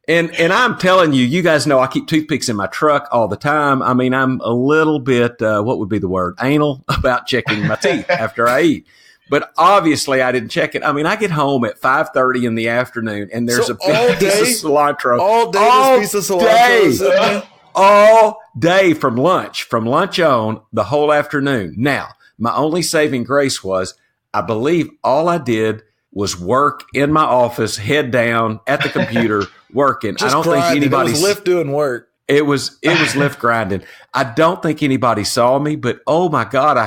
And I'm telling you, you guys know I keep toothpicks in my truck all the time. I mean, I'm a little bit, what would be the word? Anal about checking my teeth after I eat. But obviously, I didn't check it. I mean, I get home at 5:30 in the afternoon, and there's a big piece of cilantro. All day, this piece of cilantro. All day from lunch on the whole afternoon. Now, my only saving grace was, I believe all I did was work in my office, head down at the computer, working. Just I don't grinding. think anybody. It was Lyft doing work. It was Lyft grinding. I don't think anybody saw me, but oh my God,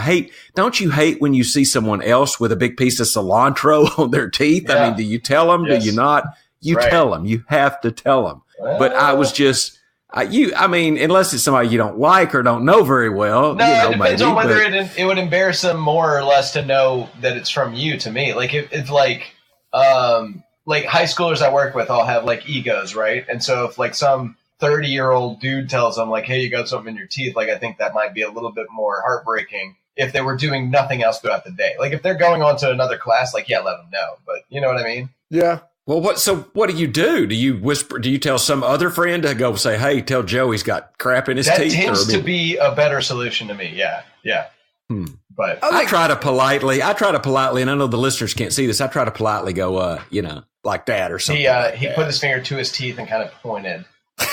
don't you hate when you see someone else with a big piece of cilantro on their teeth? Yeah. I mean, do you tell them? Yes. Do you not? You tell them. You have to tell them. But I was just, unless it's somebody you don't like or don't know very well. No, it depends on whether it would embarrass them more or less to know that it's from you. To me, like it's like high schoolers I work with all have like egos, right? And so if like some 30-year-old dude tells them like, hey, you got something in your teeth, like I think that might be a little bit more heartbreaking if they were doing nothing else throughout the day. Like if they're going on to another class, like, yeah, let them know. But you know what I mean? Yeah. Well, what do you do? Do you whisper? Do you tell some other friend to go say, hey, tell Joe he's got crap in his teeth? That tends to be a better solution to me. Yeah. Yeah. But I try to politely, and I know the listeners can't see this. I try to politely go, like that or something. He put his finger to his teeth and kind of pointed.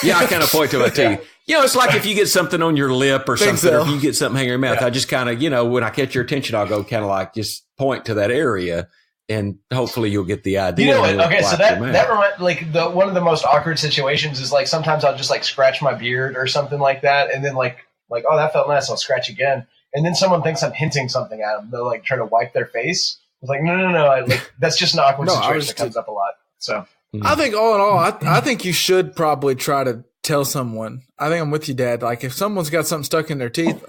Yeah, I kind of point to my teeth. It's like if you get something on your lip or something, or if you get something hanging in your mouth, I just kind of, when I catch your attention, I'll go kind of like just point to that area, and hopefully you'll get the idea. You know what? Okay, so that reminds one of the most awkward situations is like sometimes I'll just like scratch my beard or something like that, and then like oh, that felt nice, I'll scratch again, and then someone thinks I'm hinting something at them. They'll like try to wipe their face. It's like no. That's just an awkward situation that comes up a lot. So. I think all in all, I think you should probably try to tell someone. I think I'm with you, Dad. Like if someone's got something stuck in their teeth,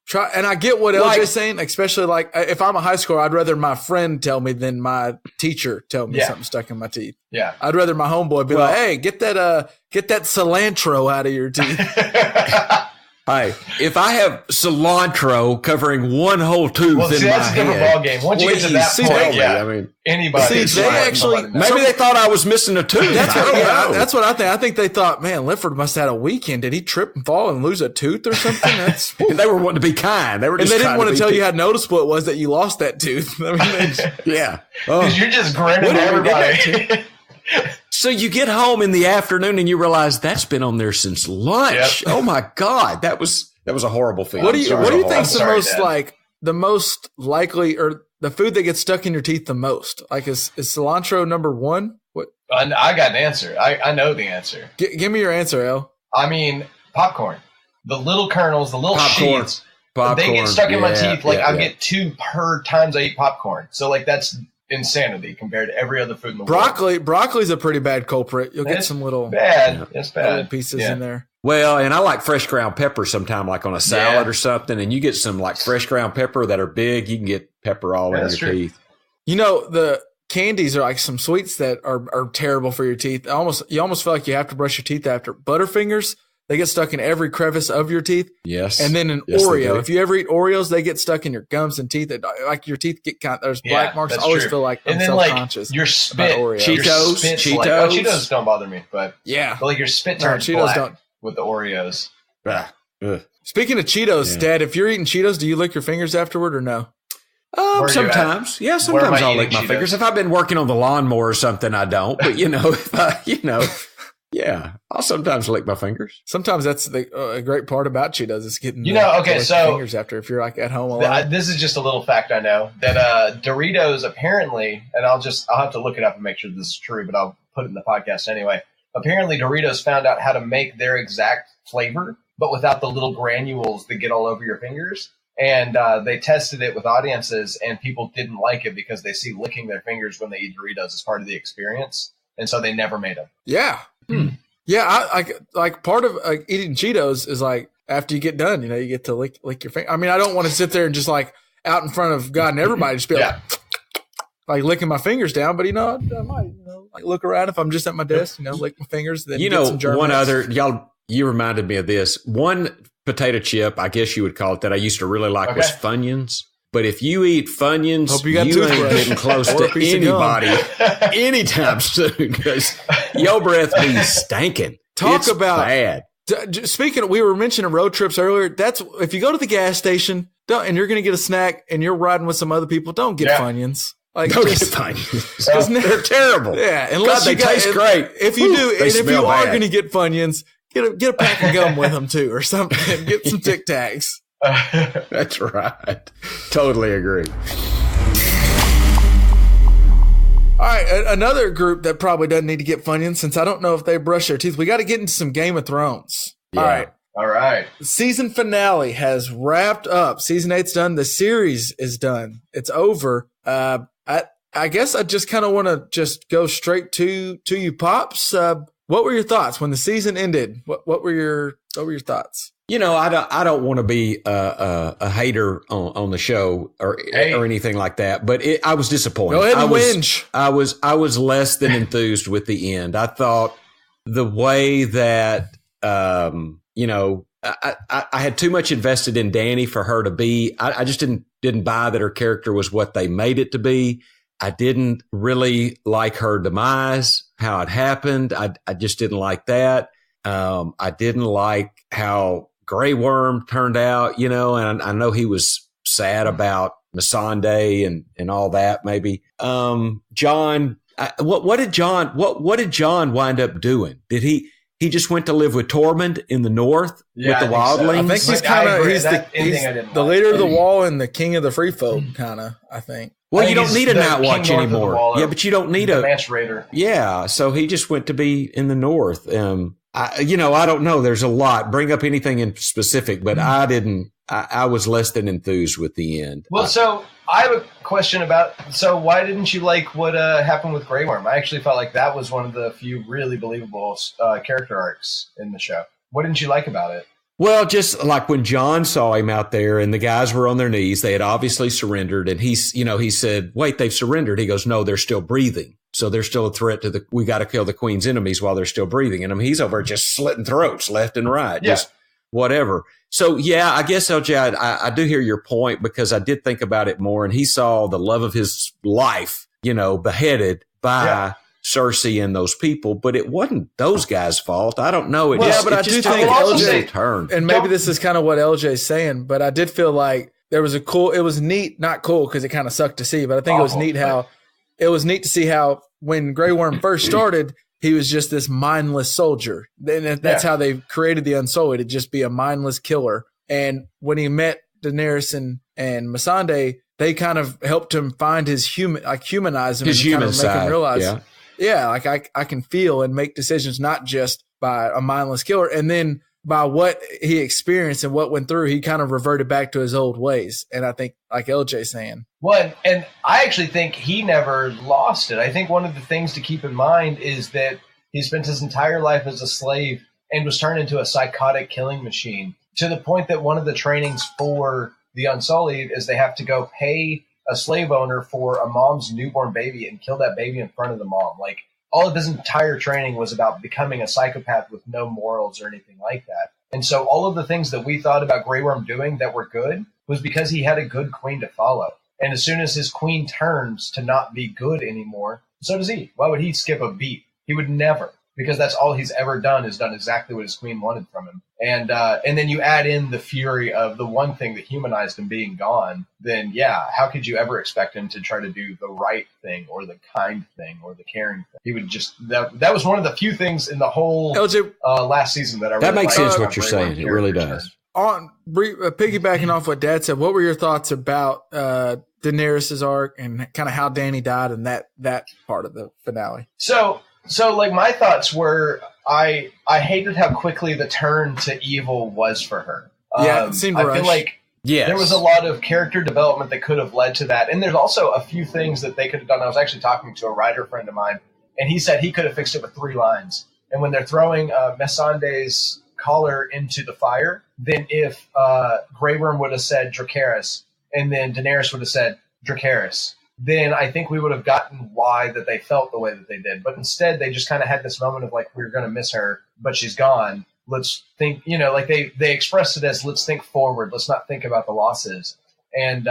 try. And I get what LJ's saying, especially like if I'm a high schooler, I'd rather my friend tell me than my teacher tell me something stuck in my teeth. Yeah, I'd rather my homeboy be like, "Hey, get that cilantro out of your teeth." Hey, if I have cilantro covering one whole tooth in my head, that's a different ballgame. Once you get to that point, anybody. Maybe they thought I was missing a tooth. That's what I think. I think they thought, man, Lifford must have had a weekend. Did he trip and fall and lose a tooth or something? And they were wanting to be kind. They didn't want to tell you how noticeable it was that you lost that tooth. I mean, because you're just grinning at everybody. So you get home in the afternoon and you realize that's been on there since lunch. Yep. Oh my God, that was a horrible feeling. What do you think's the most likely or the food that gets stuck in your teeth the most? Like is cilantro number one? What? I got an answer. I know the answer. Give me your answer, El. I mean popcorn. The little kernels, the little sheets. They get stuck in my teeth. I get 2 per times I eat popcorn. So that's insanity compared to every other food in the world. Broccoli's a pretty bad culprit. You'll get some little little pieces in there. Well, and I like fresh ground pepper sometime, like on a salad or something, and you get some like fresh ground pepper that are big. You can get pepper all in your teeth. The candies are like some sweets that are terrible for your teeth. You almost feel like you have to brush your teeth after. Butterfingers, They get stuck in every crevice of your teeth. Yes. And then an Oreo. If you ever eat Oreos, they get stuck in your gums and teeth. Like your teeth get there's black marks. I always feel like I'm self-conscious. Your spit, about Oreo. Cheetos. Cheetos don't bother me, but but like your spit turns black with the Oreos. Speaking of Cheetos, Dad, if you're eating Cheetos, do you lick your fingers afterward or no? Sometimes. Yeah, sometimes I'll lick my fingers. If I've been working on the lawnmower or something, I don't. But, I'll sometimes lick my fingers. Sometimes that's a great part about Cheetos is getting fingers after if you're like at home alone. This is just a little fact I know that Doritos apparently, and I'll have to look it up and make sure this is true, but I'll put it in the podcast anyway. Apparently Doritos found out how to make their exact flavor, but without the little granules that get all over your fingers. And they tested it with audiences, and people didn't like it because they see licking their fingers when they eat Doritos as part of the experience, and so they never made them. Yeah, yeah. I like part of eating Cheetos is like after you get done, you get to lick your finger. I mean, I don't want to sit there and just like out in front of God and everybody just be like licking my fingers down, but I might like look around if I'm just at my desk, lick my fingers. Then get some German one other you reminded me of this one. Potato chip, I guess you would call it, that I used to really like was Funyuns. But if you eat Funyuns, you ain't getting close to anybody anytime soon because your breath be stinking. Talk it's about bad. Speaking of, we were mentioning road trips earlier. That's if you go to the gas station and you're going to get a snack and you're riding with some other people, don't get Funyuns. Like, don't get Funyuns. They're terrible. Yeah, unless they taste great. If you do, and if you are going to get Funyuns, get a pack of gum with them too, or something. Get some Tic Tacs. That's right. Totally agree. All right, another group that probably doesn't need to get Funyuns, since I don't know if they brush their teeth. We got to get into some Game of Thrones. Yeah. All right. Season finale has wrapped up. Season 8's done. The series is done. It's over. I guess I just kind of want to just go straight to you, Pops. What were your thoughts when the season ended? What were your thoughts? I don't want to be a hater on the show or anything like that, but I was disappointed. Go ahead and whinge. I was less than enthused with the end. I thought the way that I had too much invested in Dany for her to be. I just didn't buy that her character was what they made it to be. I didn't really like her demise, how it happened. I just didn't like that. I didn't like how Grey Worm turned out, and I know he was sad about Missandei and all that. Maybe John. What did John wind up doing? Did he just went to live with Tormund in the north with the wildlings? I think he's kind of he's the leader of the Wall and the king of the free folk, kind of. I think. Well, you don't need a Night Watch anymore. Yeah, but you don't need a Mance Raider. Yeah, so he just went to be in the north. I don't know. There's a lot. Bring up anything in specific, but I didn't. I was less than enthused with the end. Well, so I have a question about. So why didn't you like what happened with Grey Worm? I actually felt like that was one of the few really believable character arcs in the show. What didn't you like about it? Well, just like when John saw him out there and the guys were on their knees, they had obviously surrendered. And he said, wait, they've surrendered. He goes, no, they're still breathing. So they're still a threat to we got to kill the queen's enemies while they're still breathing. And he's over just slitting throats left and right, just whatever. So, yeah, I guess, LJ, I do hear your point because I did think about it more. And he saw the love of his life, beheaded by Cersei and those people, but it wasn't those guys' fault. I don't know. But I do think LJ turned, and maybe this is kind of what LJ's saying, but I did feel like there was it was neat, not cool because it kind of sucked to see, but I think it was neat to see how when Grey Worm first started, he was just this mindless soldier. Then that's how they created the Unsullied, to just be a mindless killer. And when he met Daenerys and Missandei, they kind of helped him find humanize him, his human kind of side, make him realize. Yeah, like I can feel and make decisions not just by a mindless killer. And then by what he experienced and what went through, he kind of reverted back to his old ways. And I think, like LJ's saying. Well, and I actually think he never lost it. I think one of the things to keep in mind is that he spent his entire life as a slave and was turned into a psychotic killing machine, to the point that one of the trainings for the Unsullied is they have to go pay a slave owner for a mom's newborn baby and kill that baby in front of the mom. Like, all of his entire training was about becoming a psychopath with no morals or anything like that. And so all of the things that we thought about Grey Worm doing that were good was because he had a good queen to follow. And as soon as his queen turns to not be good anymore, so does he. Why would he skip a beat? He would never, because that's all he's ever done, is done exactly what his queen wanted from him. And then you add in the fury of the one thing that humanized him being gone, then yeah, how could you ever expect him to try to do the right thing or the kind thing or the caring thing? He would just, that was one of the few things in the whole last season that I really That makes liked sense about what you're Grey saying. Worm It really character's does. On piggybacking off what Dad said, what were your thoughts about Daenerys' arc and kind of how Dany died in that part of the finale? So like my thoughts were, I hated how quickly the turn to evil was for her. Yeah, it seemed I rushed. feel like there was a lot of character development that could have led to that. And there's also a few things that they could have done. I was actually talking to a writer friend of mine, and he said he could have fixed it with 3 lines. And when they're throwing Missandei's collar into the fire, then if Grey Worm would have said Dracarys, and then Daenerys would have said Dracarys, then I think we would have gotten why that they felt the way that they did. But instead, they just kind of had this moment of like, we're going to miss her, but she's gone. Let's think, like they expressed it as, let's think forward. Let's not think about the losses. And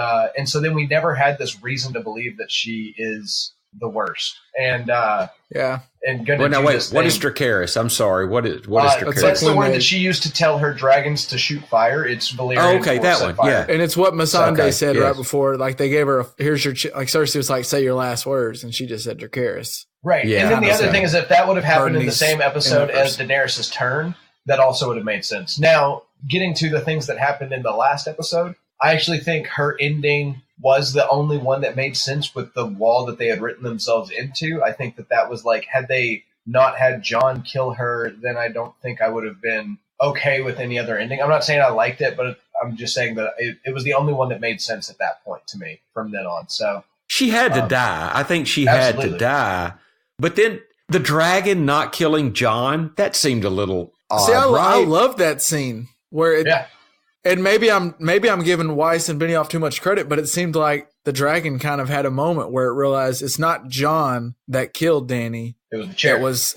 so then we never had this reason to believe that she is the worst. And going to What is Dracarys? I'm sorry. What is Dracarys? That's the word that she used to tell her dragons to shoot fire. It's Valyrian. Oh, okay, that one. Fire. Yeah, and it's what Missandei said right before. Like they gave her, here's your like Cersei was like, say your last words, and she just said Dracarys. Right. Yeah, and then the other thing is, if that would have happened in the these same episode as universe. Daenerys' turn, that also would have made sense. Now, getting to the things that happened in the last episode, I actually think her ending was the only one that made sense with the wall that they had written themselves into. I think that was like, had they not had Jon kill her, then I don't think I would have been okay with any other ending. I'm not saying I liked it, but I'm just saying that it was the only one that made sense at that point to me from then on. So she had to die. I think she had to die. But then the dragon not killing Jon, that seemed a little odd. See, I right? love that scene where it. Yeah. And maybe I'm giving Weiss and Benioff too much credit, but it seemed like the dragon kind of had a moment where it realized it's not Jon that killed Dany. It was the chair. It was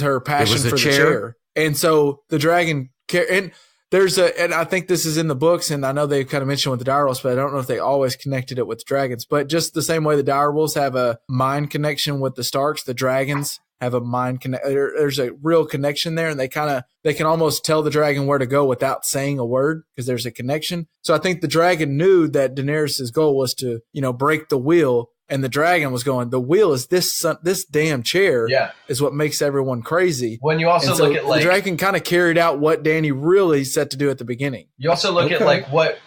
her passion for the chair. chair. And so the dragon, and and I think this is in the books, and I know they kind of mentioned with the direwolves, but I don't know if they always connected it with the dragons. But just the same way the direwolves have a mind connection with the Starks, the dragons have a mind connection. There's a real connection there, and they can almost tell the dragon where to go without saying a word because there's a connection. So I think the dragon knew that Daenerys' goal was to, break the wheel, and the dragon was going, the wheel is this damn chair is what makes everyone crazy. When you also look at the dragon kind of carried out what Dany really set to do at the beginning. You also look at like what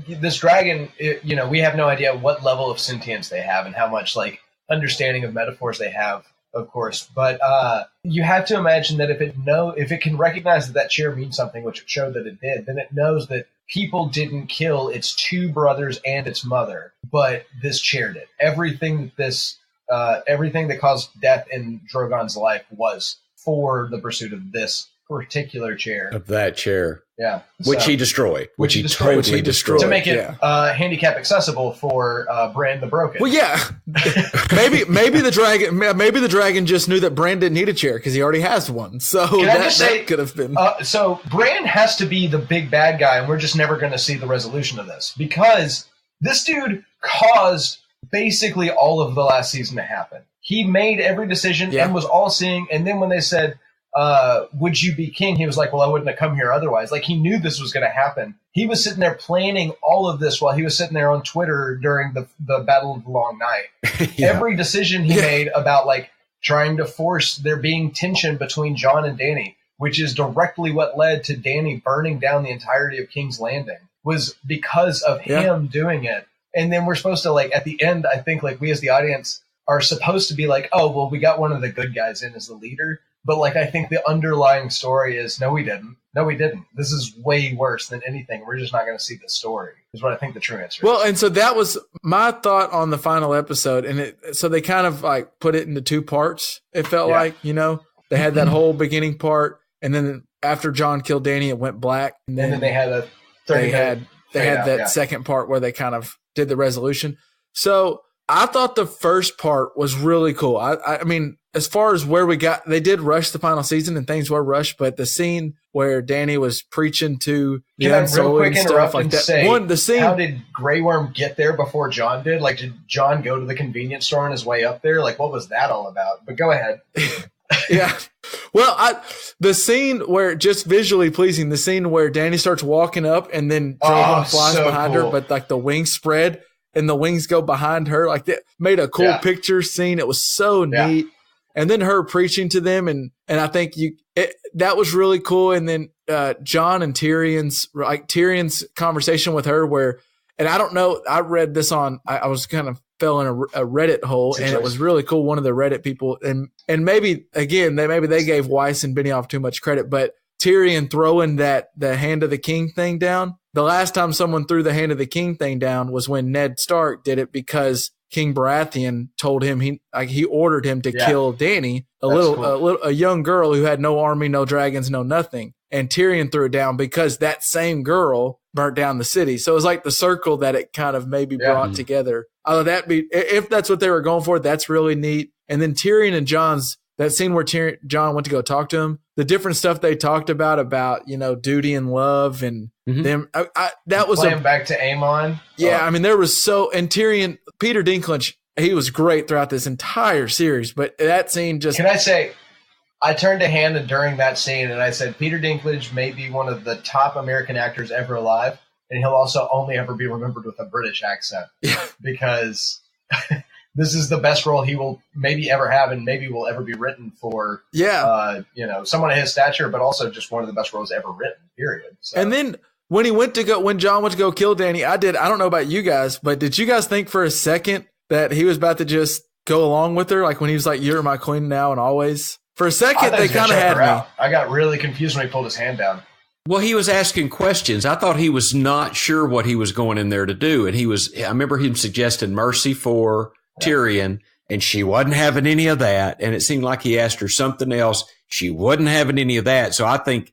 this dragon, we have no idea what level of sentience they have and how much like understanding of metaphors they have. Of course, but you have to imagine that if it can recognize that chair means something, which it showed that it did, then it knows that people didn't kill its 2 brothers and its mother, but this chair did. Everything that caused death in Drogon's life was for the pursuit of this particular chair. Of that chair. Yeah. Which he destroyed. Which he totally destroyed. To make it handicap accessible for Bran the Broken. Well, yeah. maybe the dragon just knew that Bran didn't need a chair because he already has one. So that could have been. So Bran has to be the big bad guy, and we're just never going to see the resolution of this because this dude caused basically all of the last season to happen. He made every decision and was all-seeing, and then when they said, would you be king? He was like, well, I wouldn't have come here otherwise. Like, he knew this was going to happen. He was sitting there planning all of this while he was sitting there on Twitter during the Battle of the Long Night. Every decision he made about, like, trying to force there being tension between Jon and Dany, which is directly what led to Dany burning down the entirety of King's Landing, was because of him doing it. And then we're supposed to, like, at the end, I think, like, we as the audience are supposed to be like, oh, well, we got one of the good guys in as the leader. But, like, I think the underlying story is, no, we didn't. No, we didn't. This is way worse than anything. We're just not going to see the story, is what I think the true answer is. Well, and so that was my thought on the final episode. And so they kind of, like, put it into 2 parts, it felt like, They had that whole beginning part, and then after Jon killed Dany, it went black. And then they had a they had that second part where they kind of did the resolution. So I thought the first part was really cool. I mean, as far as where we got, they did rush the final season and things were rushed, but the scene where Danny was preaching to the Unsullied and stuff like that. The scene. How did Grey Worm get there before John did? Like, did John go to the convenience store on his way up there? Like, what was that all about? But go ahead. Yeah. Well, the scene where, just visually pleasing, the scene where Danny starts walking up and then Drogon flies behind her, but like the wings spread and the wings go behind her. Like, that made a cool picture scene. It was so neat. And then her preaching to them, and I think that was really cool. And then Jon and Tyrion's conversation with her, where, and I don't know, I read this on, I was kind of fell in a Reddit hole, and it was really cool. One of the Reddit people, and maybe again, maybe they gave Weiss and Benioff too much credit, but Tyrion throwing the Hand of the King thing down. The last time someone threw the Hand of the King thing down was when Ned Stark did it, because King Baratheon told him he ordered him to kill Dany, a young girl who had no army, no dragons, no nothing. And Tyrion threw it down because that same girl burnt down the city. So it was like the circle that it kind of maybe brought together. If that's what they were going for, that's really neat. And then Tyrion and Jon's, that scene where Jon went to go talk to him, the different stuff they talked about, duty and love and them. That was playing back to Aemon. Yeah. I mean, there was and Tyrion, Peter Dinklage, he was great throughout this entire series, but that scene just. Can I say, I turned to Hannah during that scene and I said, Peter Dinklage may be one of the top American actors ever alive, and he'll also only ever be remembered with a British accent because this is the best role he will maybe ever have and maybe will ever be written for. Someone of his stature, but also just one of the best roles ever written, period. So. And then when Jon went to go kill Dany, I don't know about you guys, but did you guys think for a second that he was about to just go along with her? Like when he was like, "You're my queen now and always." For a second, they kind of had me. I got really confused when he pulled his hand down. Well, he was asking questions. I thought he was not sure what he was going in there to do. And I remember him suggesting mercy for Tyrion, and she wasn't having any of that. And it seemed like he asked her something else. She wasn't having any of that. So I think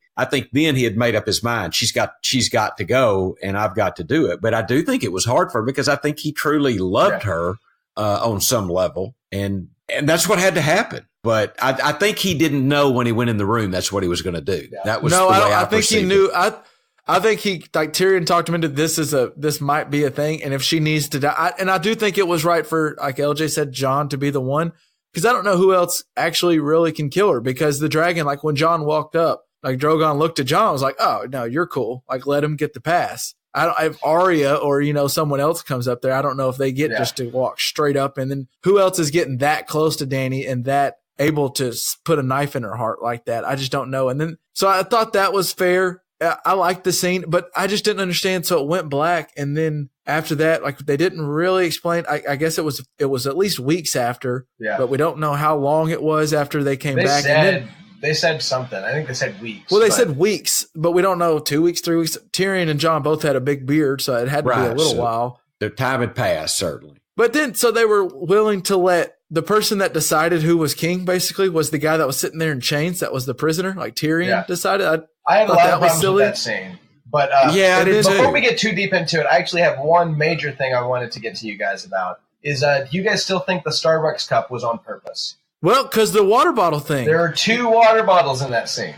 then he had made up his mind. She's got to go, and I've got to do it. But I do think it was hard for her because I think he truly loved her on some level. And that's what had to happen. But I think he didn't know when he went in the room that's what he was going to do. Yeah. That was the way I think he knew. I think Tyrion talked him into this might be a thing, and if she needs to die, and I do think it was right for, like LJ said, Jon to be the one, because I don't know who else actually really can kill her, because the dragon, like when Jon walked up, like Drogon looked at Jon, was like, "Oh no, you're cool. Like let him get the pass." If Arya or someone else comes up there, I don't know if they get just to walk straight up, and then who else is getting that close to Dany and that able to put a knife in her heart like that? I just don't know. And then, so I thought that was fair. I liked the scene, but I just didn't understand. So it went black. And then after that, like they didn't really explain. I guess it was at least weeks after, but we don't know how long it was after they came back. They said something. I think they said weeks. Well, they said weeks, but we don't know, 2 weeks, 3 weeks. Tyrion and Jon both had a big beard, so it had to be a little while. Their time had passed, certainly. But then, so they were willing to let the person that decided who was king, basically, was the guy that was sitting there in chains. That was the prisoner. Like Tyrion decided. I had a lot of problems with that scene. But before we get too deep into it, I actually have one major thing I wanted to get to you guys about. Is do you guys still think the Starbucks cup was on purpose? Well, because the water bottle thing. There are 2 water bottles in that scene.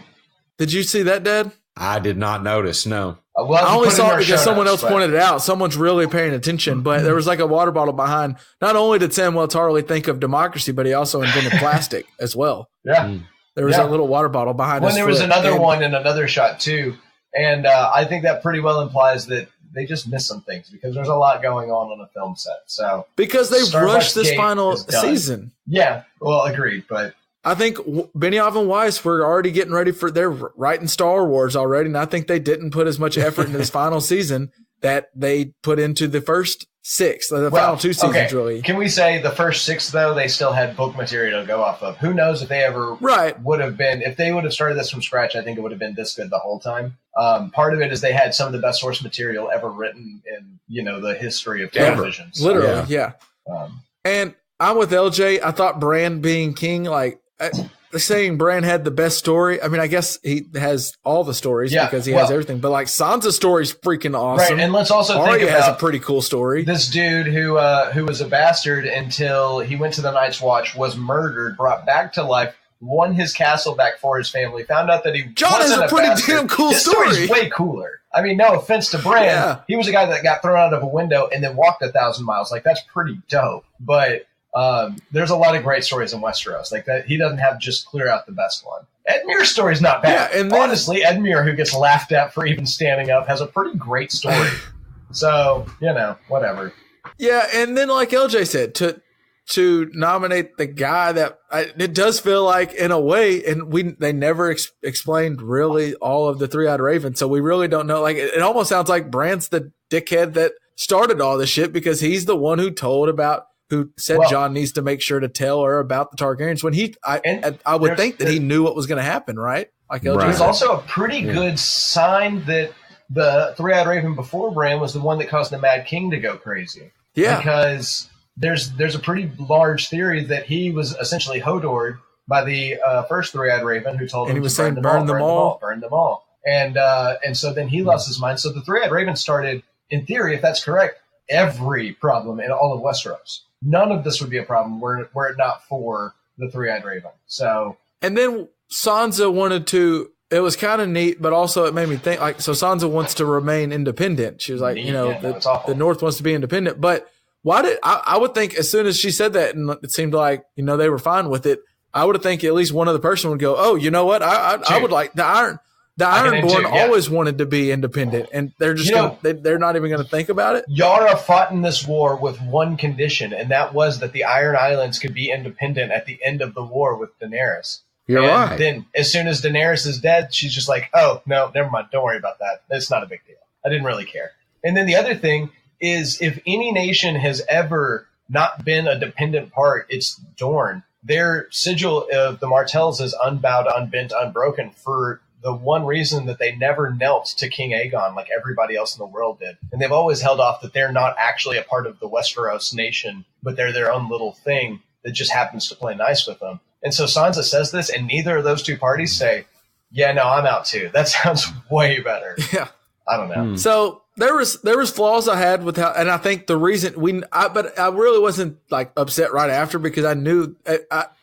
Did you see that, Dad? I did not notice, no. I only saw it because someone else pointed it out. Someone's really paying attention. But there was like a water bottle behind. Not only did Samuel Tarly think of democracy, but he also invented plastic as well. Yeah. There was a little water bottle behind his foot. There was another one in another shot, too. And I think that pretty well implies that they just missed some things because there's a lot going on a film set. So because they rushed this final season. Yeah, well, agreed. But I think Benioff and Weiss were already getting ready for their writing Star Wars already, and I think they didn't put as much effort into this final season that they put into the first 6, final 2 seasons, really. Can we say the first 6, though, they still had book material to go off of? Who knows if they ever would have been – if they would have started this from scratch, I think it would have been this good the whole time. Part of it is they had some of the best source material ever written in, the history of television. So, literally, yeah. And I'm with LJ. I thought Bran being king, like saying Bran had the best story. I mean, I guess he has all the stories because he has everything. But like Sansa's story's freaking awesome. Right, and let's also think Arya about has a pretty cool story. This dude who was a bastard until he went to the Night's Watch, was murdered, brought back to life, won his castle back for his family, found out that he John has a pretty bastard. damn cool His story. story's way cooler. I mean, no offense to Bran, he was a guy that got thrown out of a window and then walked 1,000 miles. Like, that's pretty dope. But there's a lot of great stories in Westeros. Like that, he doesn't have just clear out the best one. Ed Muir's story's not bad. Yeah, and then, honestly, Ed Muir, who gets laughed at for even standing up, has a pretty great story. So, whatever. Yeah, and then like LJ said, to nominate the guy that it does feel like in a way, and they never explained really all of the Three-Eyed Raven, so we really don't know. Like it almost sounds like Bran's the dickhead that started all this shit because he's the one who said John needs to make sure to tell her about the Targaryens when I would think that he knew what was going to happen, right? Like LJ there's said. also a pretty good sign that the Three-Eyed Raven before Bran was the one that caused the Mad King to go crazy. Yeah, because there's a pretty large theory that he was essentially Hodored by the first Three-Eyed Raven, who told him he was to saying burn them all. And so then he lost his mind. So the Three-Eyed Raven started, in theory, if that's correct, every problem in all of Westeros. None of this would be a problem were it not for the Three-Eyed Raven. So, and then Sansa wanted to. It was kind of neat, but also it made me think. Like, so Sansa wants to remain independent. She was like, the North wants to be independent. But why did I would think as soon as she said that, and it seemed like they were fine with it. I would think at least one other person would go, "Oh, you know what? I would like the Iron." The Ironborn always wanted to be independent, and they're just they're not even going to think about it. Yara fought in this war with one condition, and that was that the Iron Islands could be independent at the end of the war with Daenerys. You're right. Then as soon as Daenerys is dead, she's just like, oh, no, never mind. Don't worry about that. It's not a big deal. I didn't really care. And then the other thing is if any nation has ever not been a dependent part, it's Dorne. Their sigil of the Martells is unbowed, unbent, unbroken for the one reason that they never knelt to King Aegon like everybody else in the world did. And they've always held off that they're not actually a part of the Westeros nation, but they're their own little thing that just happens to play nice with them. And so Sansa says this, and neither of those two parties say, yeah, no, I'm out too. That sounds way better. Yeah. I don't know. So there was flaws I had with how, and I think the reason but I really wasn't like upset right after because I knew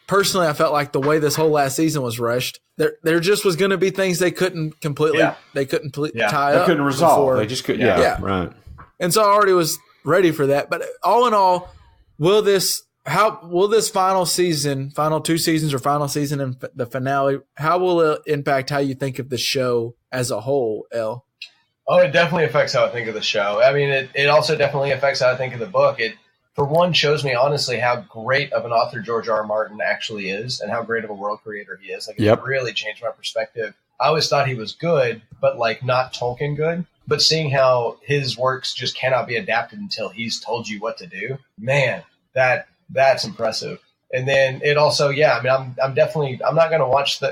personally, I felt like the way this whole last season was rushed, there just was going to be things they couldn't completely, tie up. They couldn't resolve. Before. They just couldn't. Yeah, right. And so I already was ready for that. But all in all, will this final season, final 2 seasons or final season and the finale, how will it impact how you think of the show as a whole, El? Oh, it definitely affects how I think of the show. I mean, it also definitely affects how I think of the book. It, for one, shows me honestly how great of an author George R. R. Martin actually is and how great of a world creator he is. Like, it really changed my perspective. I always thought he was good, but like not Tolkien good. But seeing how his works just cannot be adapted until he's told you what to do, man, that's impressive. And then it also, I mean, I'm not going to watch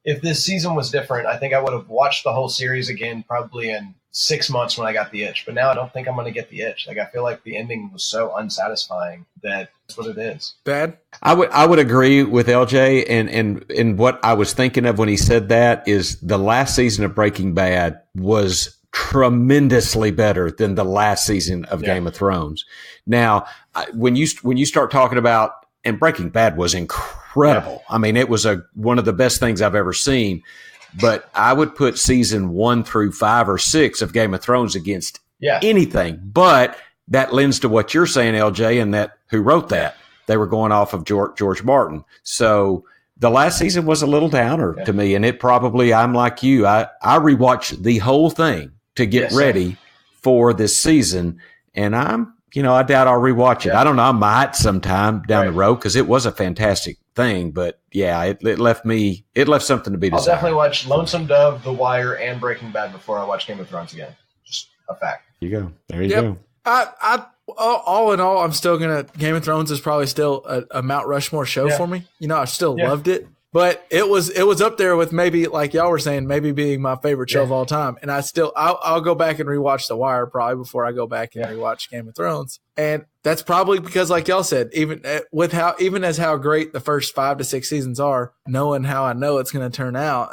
if this season was different, I think I would have watched the whole series again probably in 6 months when I got the itch. But now I don't think I'm going to get the itch. Like, I feel like the ending was so unsatisfying that that's what it is. Bad? I would agree with LJ, and what I was thinking of when he said that is the last season of Breaking Bad was tremendously better than the last season of Game of Thrones. Now, when you start talking about, and Breaking Bad was incredible. I mean, it was one of the best things I've ever seen. But I would put season 1 through 5 or 6 of Game of Thrones against anything. But that lends to what you're saying, LJ, and that who wrote that. They were going off of George Martin. So the last season was a little downer to me. And it probably, I'm like you, I rewatched the whole thing to get ready for this season. And I doubt I'll rewatch it. I don't know. I might sometime down the road because it was a fantastic thing. But it left something to be desired. I'll definitely watch Lonesome Dove, The Wire, and Breaking Bad before I watch Game of Thrones again. Just a fact. There you go. There you go. All in all, I'm still Game of Thrones is probably still a Mount Rushmore show for me. I still loved it. But it was up there with maybe, like y'all were saying, maybe being my favorite show of all time. And I'll go back and rewatch The Wire probably before I go back and rewatch Game of Thrones. And that's probably because, like y'all said, even as how great the first 5 to 6 seasons are, knowing how I know it's going to turn out,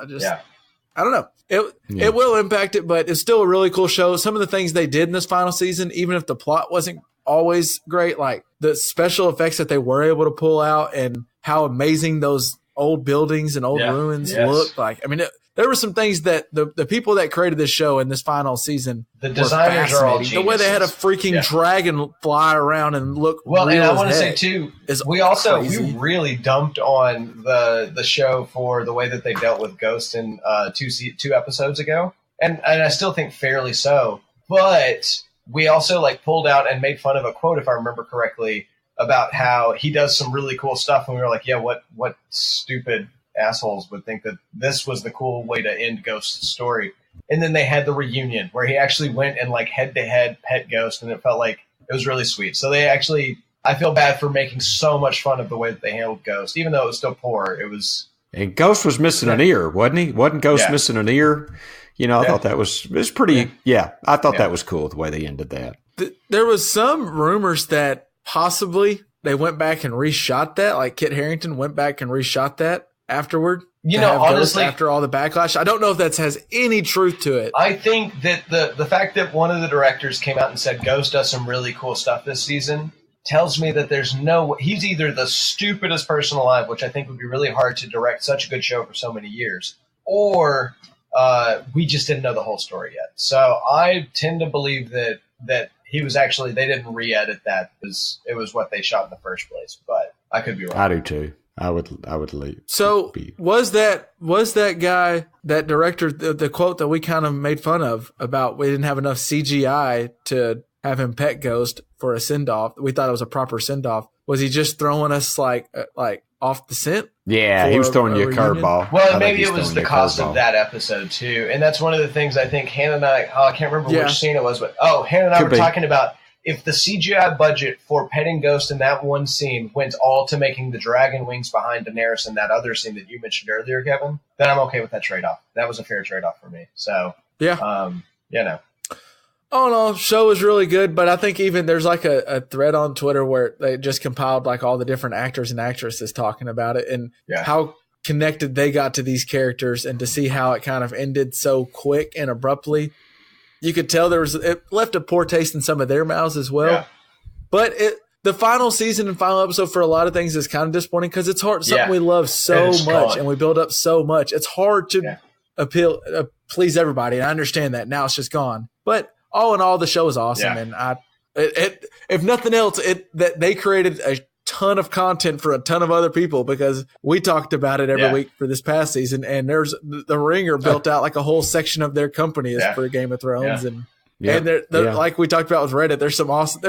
I don't know. It will impact it, but it's still a really cool show. Some of the things they did in this final season, even if the plot wasn't always great, like the special effects that they were able to pull out and how amazing those old buildings and old ruins look like. I mean, there were some things that the people that created this show in this final season, the designers are all geniuses. The way they had a freaking dragon fly around and look well. Real And I want to say too, we really dumped on the show for the way that they dealt with Ghost in 2 episodes ago, and I still think fairly so. But we also pulled out and made fun of a quote, if I remember correctly, about how he does some really cool stuff. And we were like, yeah, what stupid assholes would think that this was the cool way to end Ghost's story. And then they had the reunion where he actually went and head-to-head pet Ghost, and it felt like it was really sweet. So I feel bad for making so much fun of the way that they handled Ghost, even though it was still poor. It was. And Ghost was missing an ear, wasn't he? Wasn't Ghost missing an ear? I thought that was pretty. I thought that was cool the way they ended that. There was some rumors that possibly they went back and reshot that, like Kit Harington went back and reshot that afterward. Honestly, after all the backlash, I don't know if that has any truth to it. I think that the fact that one of the directors came out and said Ghost does some really cool stuff this season tells me that he's either the stupidest person alive, which I think would be really hard to direct such a good show for so many years, or we just didn't know the whole story yet. So I tend to believe that he was actually, they didn't re-edit that because it was what they shot in the first place, but I could be wrong. I do too. I would leave. So was that guy, that director, the quote that we kind of made fun of about we didn't have enough CGI to have him pet Ghost for a send-off. We thought it was a proper send-off. Was he just throwing us like off the scent? Yeah, he was throwing you a curveball. Well, maybe it was the cost of that episode too. And that's one of the things I think Hannah and I can't remember which scene it was, but Hannah and I were talking about if the CGI budget for petting Ghost in that one scene went all to making the dragon wings behind Daenerys in that other scene that you mentioned earlier, Kevin, then I'm okay with that trade-off. That was a fair trade-off for me. So, Oh no, show was really good, but I think even there's a thread on Twitter where they just compiled all the different actors and actresses talking about it and how connected they got to these characters, and to see how it kind of ended so quick and abruptly. You could tell it left a poor taste in some of their mouths as well. Yeah. But the final season and final episode for a lot of things is kind of disappointing because it's hard. Something we love so much and we build up so much. It's hard to please everybody. And I understand that now it's just gone. But all in all, the show is awesome. And if nothing else, that they created a ton of content for a ton of other people, because we talked about it every week for this past season, and there's the Ringer built out a whole section of their company is for Game of Thrones, and they're like we talked about with Reddit. There's some awesome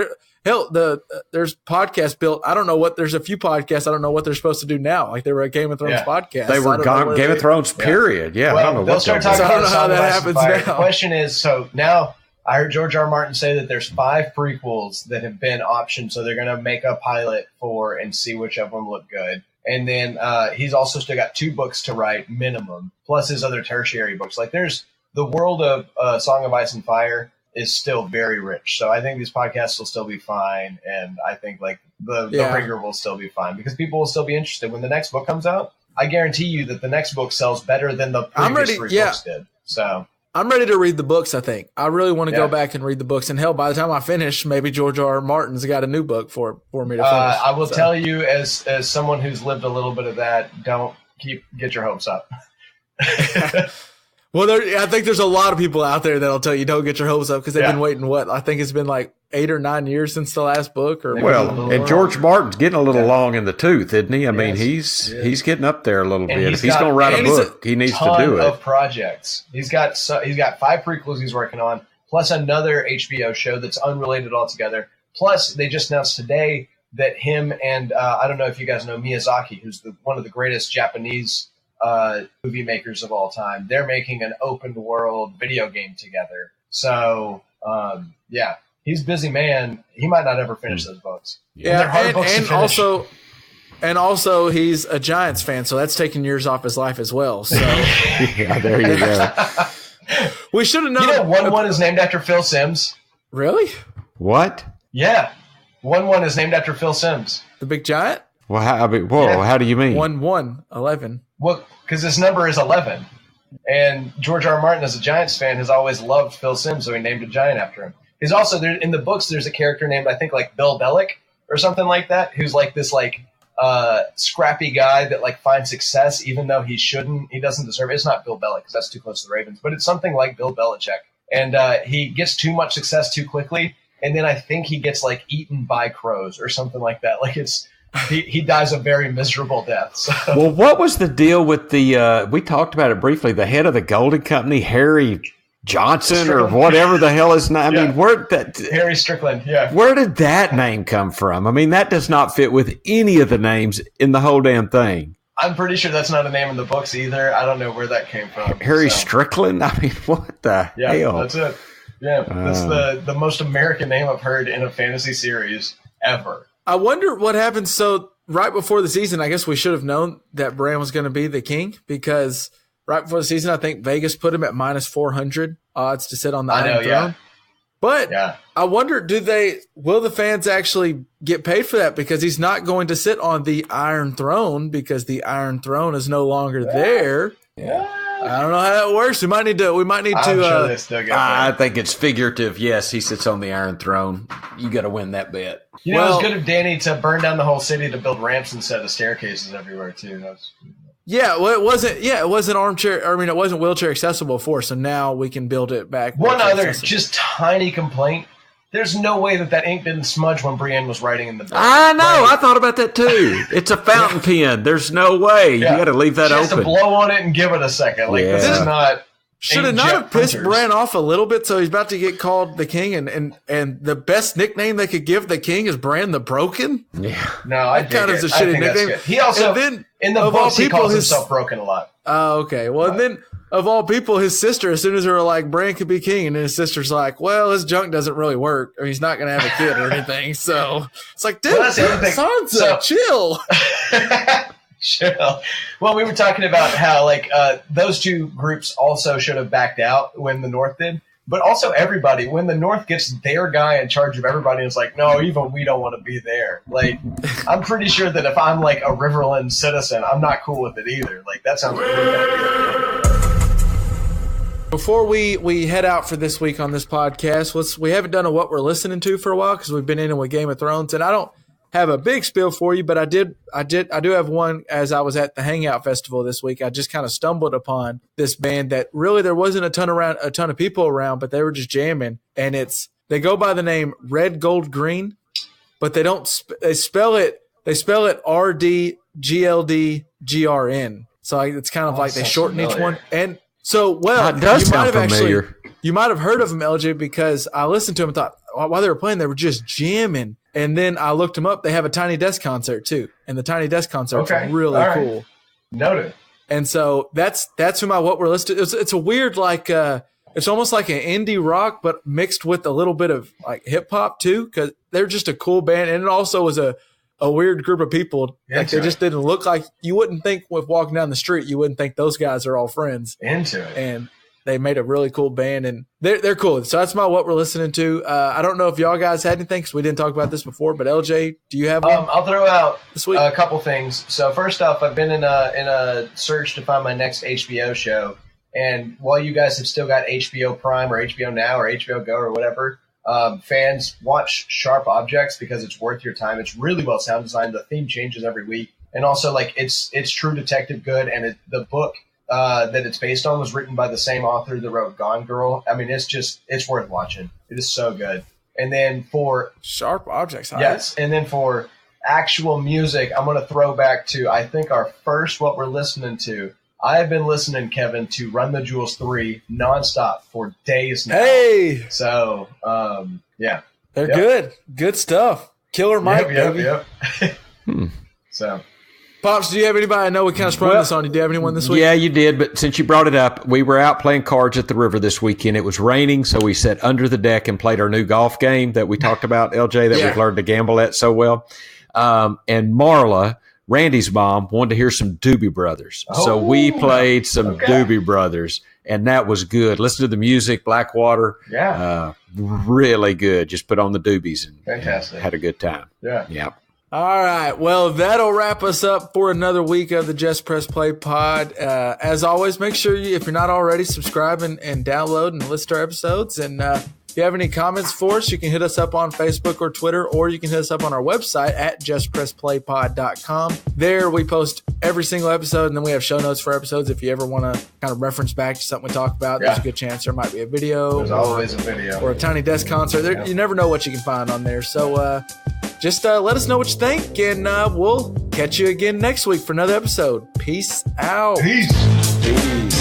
there's podcasts built. I don't know what there's a few podcasts. I don't know what they're supposed to do now. They were a Game of Thrones podcast. They were Game of Thrones period. Yeah, well, I don't know what they'll start talking I don't know how that happens now. The question is, so now I heard George R. R. Martin say that there's 5 prequels that have been optioned, so they're going to make a pilot for and see which of them look good. And then he's also still got 2 books to write minimum, plus his other tertiary books. There's the world of Song of Ice and Fire is still very rich. So I think these podcasts will still be fine, and I think the Ringer will still be fine because people will still be interested when the next book comes out. I guarantee you that the next book sells better than the previous 3 books did. So I'm ready to read the books, I think. I really want to go back and read the books. And hell, by the time I finish, maybe George R. R. Martin's got a new book for me to finish. I will tell you, as someone who's lived a little bit of that, don't get your hopes up. Well, I think there's a lot of people out there that'll tell you don't get your hopes up because they've been waiting, I think it's been 8 or 9 years since the last book. And George Martin's getting a little long in the tooth, isn't he? I mean, he's getting up there a little bit. If he's going to write a book, he needs to do it. Of projects. He's got 5 prequels he's working on, plus another HBO show that's unrelated altogether. Plus, they just announced today that him and I don't know if you guys know Miyazaki, who's one of the greatest Japanese movie makers of all time. They're making an open world video game together. So, he's a busy man. He might not ever finish those books. Yeah, and also And also, he's a Giants fan, so that's taking years off his life as well. So yeah, there you go. We should have known. 1-1 is named after Phil Simms. Really? What? Yeah. 1-1 is named after Phil Simms. The big giant? Well, how do you mean? 1-1, 11. Well, because his number is 11. And George R. R. Martin, as a Giants fan, has always loved Phil Simms, so he named a giant after him. He's also, in the books, there's a character named, I think, like Bill Bellick or something like that, who's like this, like, scrappy guy that like finds success even though he doesn't deserve it. It's not Bill Belichick because that's too close to the Ravens, but it's something like Bill Belichick. And he gets too much success too quickly, and then I think he gets like eaten by crows or something like that. Like he dies a very miserable death. So. Well, what was the deal with the we talked about it briefly, the head of the Golden Company, Harry Johnson Strickland. Or whatever the hell his name. I mean, Harry Strickland, yeah. Where did that name come from? I mean, that does not fit with any of the names in the whole damn thing. I'm pretty sure that's not a name in the books either. I don't know where that came from. Harry Strickland? I mean, what the hell? That's it. Yeah, that's the most American name I've heard in a fantasy series ever. I wonder what happened. So right before the season, I guess we should have known that Bran was going to be the king because – right before the season, I think Vegas put him at minus 400 odds to sit on the Iron Throne. Yeah. But I wonder, will the fans actually get paid for that? Because he's not going to sit on the Iron Throne because the Iron Throne is no longer there. Yeah. I don't know how that works. We might need to. Sure they still get paid. I think it's figurative. Yes, he sits on the Iron Throne. You got to win that bet. It was good of Danny to burn down the whole city to build ramps instead of staircases everywhere too. Yeah, well, it wasn't armchair. I mean, it wasn't wheelchair accessible before, so now we can build it back. One other just tiny complaint. There's no way that ink didn't smudge when Brienne was writing in the book. I know. I thought about that too. It's a fountain pen. There's no way. Yeah. You got to leave that open. Just to blow on it and give it a second. Like this is not. Should have not have pissed Bran off a little bit, so he's about to get called the king, and the best nickname they could give the king is Bran the Broken? Yeah. No, I kind of is a shitty nickname. He also, in the books, he calls himself Broken a lot. Oh, okay. Well, and then, of all people, his sister, as soon as they were like, Bran could be king, and then his sister's like, well, his junk doesn't really work, or he's not going to have a kid or anything. So it's like, dude, Sansa, chill. Chill. Well, we were talking about how those two groups also should have backed out when the North did, but also everybody when the North gets their guy in charge of everybody is like, no, even we don't want to be there. Like, I'm pretty sure that if I'm like a Riverland citizen, I'm not cool with it either. Like, that sounds like we're gonna be. Before we head out for this week on this podcast, we haven't done a what we're listening to for a while because we've been in with Game of Thrones, and I don't have a big spiel for you, but I do have one. As I was at the Hangout Festival this week, I just kind of stumbled upon this band that really there wasn't a ton of people around, but they were just jamming. And they go by the name Red Gold Green, but they spell it RDGLDGRN. So it's kind of like they shorten each one. And so, it does sound familiar. You might have heard of them, LJ, because I listened to them and thought while they were playing, they were just jamming. And then I looked them up. They have a Tiny Desk concert too, and the Tiny Desk concert is really cool. Noted. And so that's who what we're listed. It's a weird it's almost like an indie rock, but mixed with a little bit of like hip hop too, because they're just a cool band, and it also was a weird group of people. Yeah, they just didn't look like you wouldn't think with walking down the street. You wouldn't think those guys are all friends. Into it. And they made a really cool band, and they're cool. So that's what we're listening to. I don't know if y'all guys had anything because we didn't talk about this before. But LJ, do you have one? I'll throw out this week? A couple things. So first off, I've been in a search to find my next HBO show, and while you guys have still got HBO Prime or HBO Now or HBO Go or whatever, fans watch Sharp Objects because it's worth your time. It's really well sound designed. The theme changes every week, and also it's True Detective good, and the book that it's based on was written by the same author that wrote Gone Girl. I mean, it's worth watching. It is so good. And then for Sharp Objects, yes, and then for actual music, I'm going to throw back to I think our first what we're listening to. I have been listening, Kevin, to Run the Jewels 3 nonstop for days now. Hey, so yeah, they're good stuff. Killer Mike, baby. Yep. So. Pops, do you have anybody? I know we kind of sprung this on you. Do you have anyone this week? Yeah, you did. But since you brought it up, we were out playing cards at the river this weekend. It was raining, so we sat under the deck and played our new golf game that we talked about, LJ, that we've learned to gamble at so well. And Marla Randy's mom wanted to hear some Doobie Brothers. So we played some Doobie Brothers, and that was good. Listen to the music, Blackwater. Yeah. Really good. Just put on the Doobies and Fantastic. Had a good time. Yeah. All right. Well, that'll wrap us up for another week of the Just Press Play pod. As always, make sure you, if you're not already, subscribe and download and listen to our episodes. And if you have any comments for us, you can hit us up on Facebook or Twitter, or you can hit us up on our website at justpressplaypod.com. There we post every single episode, and then we have show notes for episodes. If you ever want to kind of reference back to something we talked about, there's a good chance there might be a video. There's always a video. Or a Tiny Desk concert. You never know what you can find on there. So just let us know what you think, and we'll catch you again next week for another episode. Peace out. Peace.